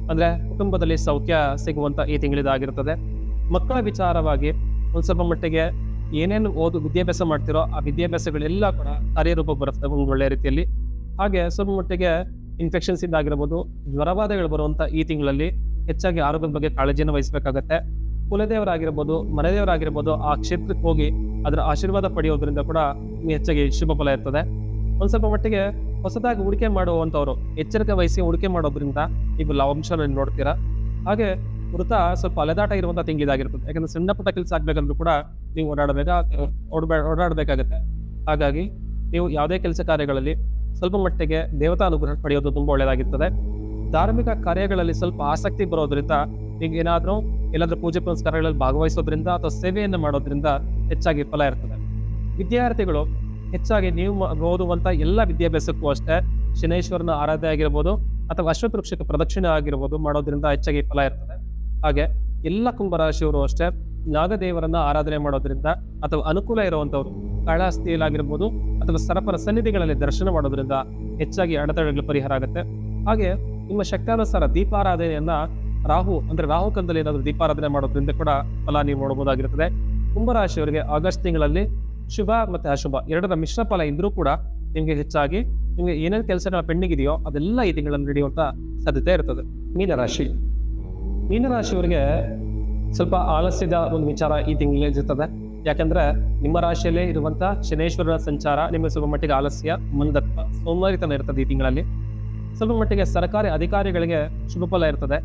ಅಂದರೆ ಕುಟುಂಬದಲ್ಲಿ ಸೌಖ್ಯ ಸಿಗುವಂಥ ಈ ತಿಂಗಳಿದಾಗಿರ್ತದೆ. ಮಕ್ಕಳ ವಿಚಾರವಾಗಿ ಒಂದು ಸ್ವಲ್ಪ ಮಟ್ಟಿಗೆ ಏನೇನು ವಿದ್ಯಾಭ್ಯಾಸ ಮಾಡ್ತಿರೋ ಆ ವಿದ್ಯಾಭ್ಯಾಸಗಳೆಲ್ಲ ಕೂಡ ಕಾರ್ಯರೂಪ ಬರುತ್ತೆ ಒಂದು ಒಳ್ಳೆಯ ರೀತಿಯಲ್ಲಿ. ಹಾಗೆ ಸ್ವಲ್ಪ ಮಟ್ಟಿಗೆ ಇನ್ಫೆಕ್ಷನ್ಸ್ ಇಂದ ಆಗಿರ್ಬೋದು, ಜ್ವರಬಾಧೆಗಳು ಬರುವಂಥ ಈ ತಿಂಗಳಲ್ಲಿ ಹೆಚ್ಚಾಗಿ ಆರೋಗ್ಯದ ಬಗ್ಗೆ ಕಾಳಜಿಯನ್ನು ವಹಿಸಬೇಕಾಗತ್ತೆ. ಕುಲದೇವರಾಗಿರ್ಬೋದು, ಮನೆದೇವರಾಗಿರ್ಬೋದು, ಆ ಕ್ಷೇತ್ರಕ್ಕೆ ಹೋಗಿ ಅದರ ಆಶೀರ್ವಾದ ಪಡೆಯೋದ್ರಿಂದ ಕೂಡ ಹೆಚ್ಚಾಗಿ ಶುಭ ಫಲ ಇರ್ತದೆ. ಒಂದು ಸ್ವಲ್ಪ ಮಟ್ಟಿಗೆ ಹೊಸದಾಗಿ ಹೂಡಿಕೆ ಮಾಡುವಂಥವ್ರು ಎಚ್ಚರಿಕೆ ವಹಿಸಿ ಹೂಡಿಕೆ ಮಾಡೋದ್ರಿಂದ ನೀವು ಲಾಭಾಂಶನ ನೋಡ್ತೀರಾ. ಹಾಗೆ ವೃತ್ತ ಸ್ವಲ್ಪ ಅಲೆದಾಟ ಇರುವಂಥ ತಿಂಗಳಿದಾಗಿರ್ತದೆ. ಯಾಕಂದ್ರೆ ಸಣ್ಣ ಪುಟ್ಟ ಕೆಲಸ ಆಗ್ಬೇಕಂದ್ರೂ ಕೂಡ ನೀವು ಓಡಾಡಬೇಕಾಗತ್ತೆ. ಹಾಗಾಗಿ ನೀವು ಯಾವುದೇ ಕೆಲಸ ಕಾರ್ಯಗಳಲ್ಲಿ ಸ್ವಲ್ಪ ಮಟ್ಟಿಗೆ ದೇವತಾ ಅನುಗ್ರಹ ಪಡೆಯೋದು ತುಂಬ ಒಳ್ಳೆಯದಾಗಿರ್ತದೆ. ಧಾರ್ಮಿಕ ಕಾರ್ಯಗಳಲ್ಲಿ ಸ್ವಲ್ಪ ಆಸಕ್ತಿ ಬರೋದ್ರಿಂದ ಈಗ ಎಲ್ಲಾದ್ರೂ ಪೂಜೆ ಪುನಸ್ಕಾರಗಳಲ್ಲಿ ಭಾಗವಹಿಸೋದ್ರಿಂದ ಅಥವಾ ಸೇವೆಯನ್ನು ಮಾಡೋದ್ರಿಂದ ಹೆಚ್ಚಾಗಿ ಫಲ ಇರ್ತದೆ. ವಿದ್ಯಾರ್ಥಿಗಳು ಹೆಚ್ಚಾಗಿ ನೀವು ಓದುವಂಥ ಎಲ್ಲ ವಿದ್ಯಾಭ್ಯಾಸಕ್ಕೂ ಅಷ್ಟೇ ಶನೇಶ್ವರನ ಆರಾಧನೆ ಆಗಿರ್ಬೋದು ಅಥವಾ ಅಶ್ವತೃಕ್ಷಕ ಪ್ರದಕ್ಷಿಣೆ ಆಗಿರ್ಬೋದು ಮಾಡೋದ್ರಿಂದ ಹೆಚ್ಚಾಗಿ ಫಲ ಇರ್ತದೆ. ಹಾಗೆ ಎಲ್ಲ ಕುಂಭರಾಶಿಯವರು ಅಷ್ಟೇ ನಾಗದೇವರನ್ನ ಆರಾಧನೆ ಮಾಡೋದ್ರಿಂದ ಅಥವಾ ಅನುಕೂಲ ಇರುವಂಥವ್ರು ಕಾಳಹಸ್ತಿಯಲ್ಲಾಗಿರ್ಬೋದು ಅಥವಾ ಸರಪರ ಸನ್ನಿಧಿಗಳಲ್ಲಿ ದರ್ಶನ ಮಾಡೋದ್ರಿಂದ ಹೆಚ್ಚಾಗಿ ಅಡೆತಡೆಗಳು ಪರಿಹಾರ ಆಗುತ್ತೆ. ಹಾಗೆ ನಿಮ್ಮ ಶಕ್ತಾನುಸಾರ ದೀಪಾರಾಧನೆಯನ್ನ ರಾಹು ಕಾಲದಲ್ಲಿ ಏನಾದರೂ ದೀಪಾರಾಧನೆ ಮಾಡೋದ್ರಿಂದ ಕೂಡ ಫಲ ನೀವು ನೋಡಬಹುದಾಗಿರುತ್ತದೆ. ಕುಂಭರಾಶಿಯವರಿಗೆ ಆಗಸ್ಟ್ ತಿಂಗಳಲ್ಲಿ ಶುಭ ಮತ್ತು ಅಶುಭ ಎರಡರ ಮಿಶ್ರ ಫಲ ಇದ್ರೂ ಕೂಡ ನಿಮಗೆ ಹೆಚ್ಚಾಗಿ ನಿಮಗೆ ಏನೇನು ಕೆಲಸಗಳ ಪೆಂಡಿಂಗ್ ಇದೆಯೋ ಅದೆಲ್ಲ ಈ ತಿಂಗಳಲ್ಲಿ ನಡೆಯುವಂಥ ಸಾಧ್ಯತೆ ಇರ್ತದೆ. ಮೀನರಾಶಿಯವರಿಗೆ ಸ್ವಲ್ಪ ಆಲಸ್ಯದ ಒಂದು ವಿಚಾರ ಈ ತಿಂಗಳಲ್ಲಿ ಇರ್ತದೆ. ಯಾಕಂದ್ರೆ ನಿಮ್ಮ ರಾಶಿಯಲ್ಲೇ ಇರುವಂಥ ಶನೇಶ್ವರನ ಸಂಚಾರ ನಿಮಗೆ ಸ್ವಲ್ಪ ಮಟ್ಟಿಗೆ ಆಲಸ್ಯ, ಮಂದತ್ವ, ಸೋಮಾರಿತನ ಇರ್ತದೆ ಈ ತಿಂಗಳಲ್ಲಿ. ಸ್ವಲ್ಪ ಮಟ್ಟಿಗೆ ಸರ್ಕಾರಿ ಅಧಿಕಾರಿಗಳಿಗೆ ಶುಭ ಫಲ ಇರ್ತದೆ.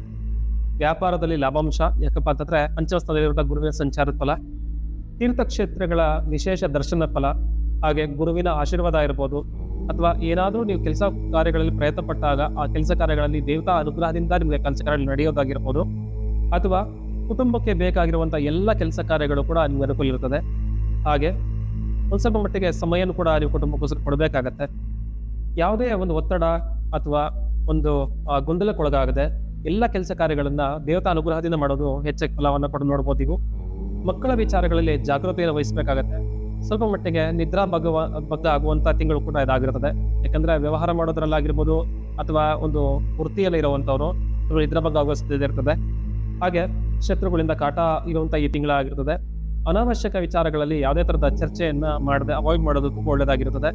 ವ್ಯಾಪಾರದಲ್ಲಿ ಲಾಭಾಂಶ, ಯಾಕಪ್ಪ ಅಂತಂದ್ರೆ ಪಂಚಮ ಸ್ಥಾನದಲ್ಲಿರುವಂಥ ಗುರುವಿನ ಸಂಚಾರದ ಫಲ, ತೀರ್ಥಕ್ಷೇತ್ರಗಳ ವಿಶೇಷ ದರ್ಶನ ಫಲ, ಹಾಗೆ ಗುರುವಿನ ಆಶೀರ್ವಾದ ಇರ್ಬೋದು, ಅಥವಾ ಏನಾದರೂ ನೀವು ಕೆಲಸ ಕಾರ್ಯಗಳಲ್ಲಿ ಪ್ರಯತ್ನ ಪಟ್ಟಾಗ ಆ ಕೆಲಸ ಕಾರ್ಯಗಳಲ್ಲಿ ದೇವತಾ ಅನುಗ್ರಹದಿಂದ ನಿಮಗೆ ಕೆಲಸ ಕಾರ್ಯಗಳು ನಡೆಯೋದಾಗಿರ್ಬೋದು, ಅಥವಾ ಕುಟುಂಬಕ್ಕೆ ಬೇಕಾಗಿರುವಂಥ ಎಲ್ಲ ಕೆಲಸ ಕಾರ್ಯಗಳು ಕೂಡ ನಿಮ್ಗೆ ಅನುಕೂಲ ಇರ್ತದೆ. ಹಾಗೆ ಒಂದು ಸ್ವಲ್ಪ ಮಟ್ಟಿಗೆ ಸಮಯನೂ ಕೂಡ ನೀವು ಕುಟುಂಬಕ್ಕೋಸ್ಕರ ಕೊಡಬೇಕಾಗತ್ತೆ. ಯಾವುದೇ ಒಂದು ಒತ್ತಡ ಅಥವಾ ಒಂದು ಗೊಂದಲಕ್ಕೊಳಗಾಗದೆ ಎಲ್ಲ ಕೆಲಸ ಕಾರ್ಯಗಳನ್ನ ದೇವತಾ ಅನುಗ್ರಹದಿಂದ ಮಾಡೋದು ಹೆಚ್ಚಾಗಿ ಫಲವನ್ನು ಪಡೆದು ನೋಡ್ಬೋದು. ನೀವು ಮಕ್ಕಳ ವಿಚಾರಗಳಲ್ಲಿ ಜಾಗೃತಿಯನ್ನು ವಹಿಸಬೇಕಾಗತ್ತೆ. ಸ್ವಲ್ಪ ಮಟ್ಟಿಗೆ ನಿದ್ರಾ ಬಗ್ಗ ಆಗುವಂಥ ತಿಂಗಳು ಕೂಡ ಇದಾಗಿರ್ತದೆ. ಯಾಕಂದ್ರೆ ವ್ಯವಹಾರ ಮಾಡೋದ್ರಲ್ಲಾಗಿರ್ಬೋದು ಅಥವಾ ಒಂದು ವೃತ್ತಿಯಲ್ಲಿ ಇರುವಂಥವ್ರು ನಿದ್ರಾ ಬಗ್ಗ ಆಗುವ ಸಾಧ್ಯತೆ ಇರ್ತದೆ. ಹಾಗೆ ಶತ್ರುಗಳಿಂದ ಕಾಟ ಇರುವಂಥ ಈ ತಿಂಗಳಾಗಿರ್ತದೆ. ಅನಾವಶ್ಯಕ ವಿಚಾರಗಳಲ್ಲಿ ಯಾವುದೇ ಥರದ ಚರ್ಚೆಯನ್ನ ಮಾಡದೆ ಅವಾಯ್ಡ್ ಮಾಡೋದು ತುಂಬ ಒಳ್ಳೆಯದಾಗಿರ್ತದೆ.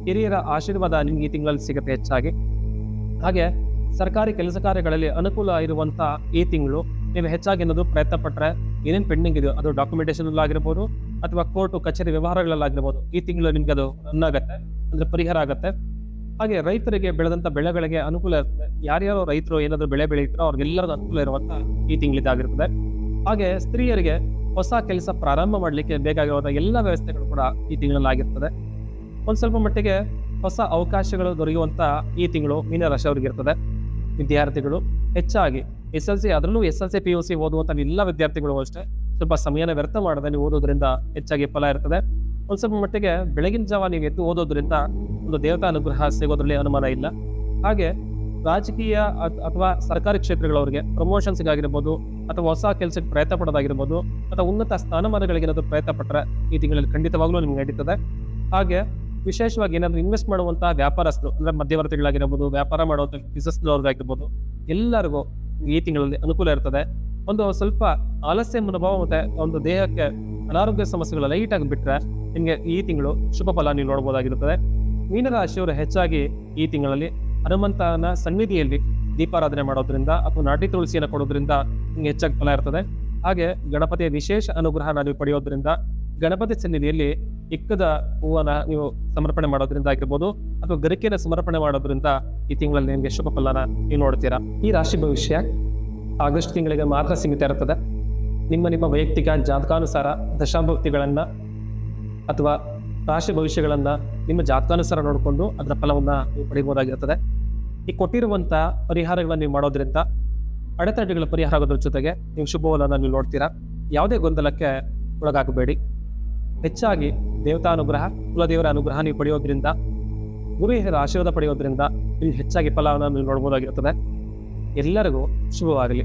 ಹಿರಿಯರ ಆಶೀರ್ವಾದ ನಿಮ್ಗೆ ಈ ತಿಂಗಳಲ್ಲಿ ಸಿಗುತ್ತೆ ಹೆಚ್ಚಾಗಿ. ಹಾಗೆ ಸರ್ಕಾರಿ ಕೆಲಸ ಕಾರ್ಯಗಳಲ್ಲಿ ಅನುಕೂಲ ಇರುವಂಥ ಈ ತಿಂಗಳು ನೀವು ಹೆಚ್ಚಾಗಿ ಏನಾದರೂ ಪ್ರಯತ್ನ ಪಟ್ಟರೆ ಏನೇನು ಪೆಂಡಿಂಗ್ ಇದೆಯೋ ಅದು ಡಾಕ್ಯುಮೆಂಟೇಷನ್ ಆಗಿರ್ಬೋದು ಅಥವಾ ಕೋರ್ಟು ಕಚೇರಿ ವ್ಯವಹಾರಗಳಲ್ಲಾಗಿರ್ಬೋದು ಈ ತಿಂಗಳು ನಿಮ್ಗೆ ಅದು ರನ್ ಆಗುತ್ತೆ, ಅಂದರೆ ಪರಿಹಾರ ಆಗುತ್ತೆ. ಹಾಗೆ ರೈತರಿಗೆ ಬೆಳೆದಂಥ ಬೆಳೆಗಳಿಗೆ ಅನುಕೂಲ ಇರ್ತದೆ. ಯಾರ್ಯಾರು ರೈತರು ಏನಾದರೂ ಬೆಳೆ ಬೆಳೀತಾರೋ ಅವ್ರಿಗೆಲ್ಲರಿಗೂ ಅನುಕೂಲ ಇರುವಂಥ ಈ ತಿಂಗಳಿದಾಗಿರ್ತದೆ. ಹಾಗೆ ಸ್ತ್ರೀಯರಿಗೆ ಹೊಸ ಕೆಲಸ ಪ್ರಾರಂಭ ಮಾಡಲಿಕ್ಕೆ ಬೇಕಾಗಿರುವಂಥ ಎಲ್ಲ ವ್ಯವಸ್ಥೆಗಳು ಕೂಡ ಈ ತಿಂಗಳಲ್ಲಿ ಆಗಿರ್ತದೆ. ಒಂದು ಸ್ವಲ್ಪ ಮಟ್ಟಿಗೆ ಹೊಸ ಅವಕಾಶಗಳು ದೊರೆಯುವಂಥ ಈ ತಿಂಗಳು ಮೀನರಾಶಿಯವರಿಗೆ ಇರ್ತದೆ. ವಿದ್ಯಾರ್ಥಿಗಳು ಹೆಚ್ಚಾಗಿ SLC, ಅದರಲ್ಲೂ SLC PUC ಓದುವಂಥ ಎಲ್ಲ ವಿದ್ಯಾರ್ಥಿಗಳು ಅಷ್ಟೇ ಸ್ವಲ್ಪ ಸಮಯನ ವ್ಯರ್ಥ ಮಾಡದೆ ನೀವು ಓದೋದ್ರಿಂದ ಹೆಚ್ಚಾಗಿ ಫಲ ಇರ್ತದೆ. ಒಂದು ಸ್ವಲ್ಪ ಮಟ್ಟಿಗೆ ಬೆಳಗಿನ ಜಾವ ನೀವು ಎದ್ದು ಓದೋದ್ರಿಂದ ಒಂದು ದೇವತಾ ಅನುಗ್ರಹ ಸಿಗೋದ್ರಲ್ಲಿ ಅನುಮಾನ ಇಲ್ಲ. ಹಾಗೆ ರಾಜಕೀಯ ಅಥವಾ ಸರ್ಕಾರಿ ಕ್ಷೇತ್ರಗಳವರಿಗೆ ಪ್ರಮೋಷನ್ಸ್ಗಾಗಿರ್ಬೋದು ಅಥವಾ ಹೊಸ ಕೆಲಸಕ್ಕೆ ಪ್ರಯತ್ನ ಪಡೋದಾಗಿರ್ಬೋದು ಅಥವಾ ಉನ್ನತ ಸ್ಥಾನಮಾನಗಳಿಗೆ ಏನಾದರೂ ಪ್ರಯತ್ನ ಪಟ್ಟರೆ ಈ ತಿಂಗಳಲ್ಲಿ ಖಂಡಿತವಾಗ್ಲೂ ನಿಮ್ಗೆ ನಡೀತದೆ. ಹಾಗೆ ವಿಶೇಷವಾಗಿ ಏನಾದರೂ ಇನ್ವೆಸ್ಟ್ ಮಾಡುವಂಥ ವ್ಯಾಪಾರಸ್ಥರು ಅಂದರೆ ಮಧ್ಯವರ್ತಿಗಳಾಗಿರ್ಬೋದು, ವ್ಯಾಪಾರ ಮಾಡುವಂಥ ಬಿಸ್ನೆಸ್ನವ್ರಿಗಾಗಿರ್ಬೋದು, ಎಲ್ಲರಿಗೂ ಈ ತಿಂಗಳಲ್ಲಿ ಅನುಕೂಲ ಇರ್ತದೆ. ಒಂದು ಸ್ವಲ್ಪ ಆಲಸ್ಯ ಮನೋಭಾವ ಮತ್ತು ಒಂದು ದೇಹಕ್ಕೆ ಅನಾರೋಗ್ಯ ಸಮಸ್ಯೆಗಳು ಲೈಟಾಗಿ ಬಿಟ್ಟರೆ ನಿಮಗೆ ಈ ತಿಂಗಳು ಶುಭ ಫಲ ನೀವು ನೋಡ್ಬೋದಾಗಿರುತ್ತದೆ. ಮೀನರಾಶಿಯವರು ಹೆಚ್ಚಾಗಿ ಈ ತಿಂಗಳಲ್ಲಿ ಹನುಮಂತನ ಸನ್ನಿಧಿಯಲ್ಲಿ ದೀಪಾರಾಧನೆ ಮಾಡೋದ್ರಿಂದ ಅಥವಾ ನಾಟಿ ತುಳಸಿಯನ್ನು ಕೊಡೋದ್ರಿಂದ ನಿಮಗೆ ಹೆಚ್ಚಾಗಿ ಫಲ ಇರ್ತದೆ. ಹಾಗೆ ಗಣಪತಿಯ ವಿಶೇಷ ಅನುಗ್ರಹ ನೀವು ಪಡೆಯೋದ್ರಿಂದ ಗಣಪತಿ ಸನ್ನಿಧಿಯಲ್ಲಿ ಇಕ್ಕದ ಹೂವನ್ನ ನೀವು ಸಮರ್ಪಣೆ ಮಾಡೋದ್ರಿಂದ ಆಗಿರ್ಬೋದು ಅಥವಾ ಗರಿಕೆಯನ್ನು ಸಮರ್ಪಣೆ ಮಾಡೋದ್ರಿಂದ ಈ ತಿಂಗಳಲ್ಲಿ ನಿಮಗೆ ಶುಭ ಫಲನ ನೀವು ನೋಡ್ತೀರಾ. ಈ ರಾಶಿ ಭವಿಷ್ಯ ಆಗಸ್ಟ್ ತಿಂಗಳಿಗೆ ಮಾತ್ರ ಸೀಮಿತ ಇರುತ್ತದೆ. ನಿಮ್ಮ ವೈಯಕ್ತಿಕ ಜಾತಕಾನುಸಾರ ದಶಾಭಕ್ತಿಗಳನ್ನು ಅಥವಾ ರಾಶಿ ಭವಿಷ್ಯಗಳನ್ನು ನಿಮ್ಮ ಜಾತಕಾನುಸಾರ ನೋಡಿಕೊಂಡು ಅದರ ಫಲವನ್ನು ನೀವು ಪಡೆಯಬಹುದಾಗಿರುತ್ತದೆ. ಈ ಕೊಟ್ಟಿರುವಂಥ ಪರಿಹಾರಗಳನ್ನು ನೀವು ಮಾಡೋದ್ರಿಂದ ಅಡೆತಡೆಗಳ ಪರಿಹಾರ ಆಗೋದ್ರ ಜೊತೆಗೆ ನೀವು ಶುಭ ಫಲನ ನೀವು ನೋಡ್ತೀರಾ. ಯಾವುದೇ ಗೊಂದಲಕ್ಕೆ ಒಳಗಾಗಬೇಡಿ. ಹೆಚ್ಚಾಗಿ ದೇವತಾನುಗ್ರಹ, ಕುಲದೇವರ ಅನುಗ್ರಹ ನೀವು ಪಡೆಯೋದ್ರಿಂದ, ಗುರು ಹಿರಿಯರ ಆಶೀರ್ವಾದ ಪಡೆಯೋದ್ರಿಂದ ನೀವು ಹೆಚ್ಚಾಗಿ ಫಲವನ್ನು ನೀವು ನೋಡ್ಬೋದಾಗಿರುತ್ತದೆ. ಎಲ್ಲರಿಗೂ ಶುಭವಾಗಲಿ.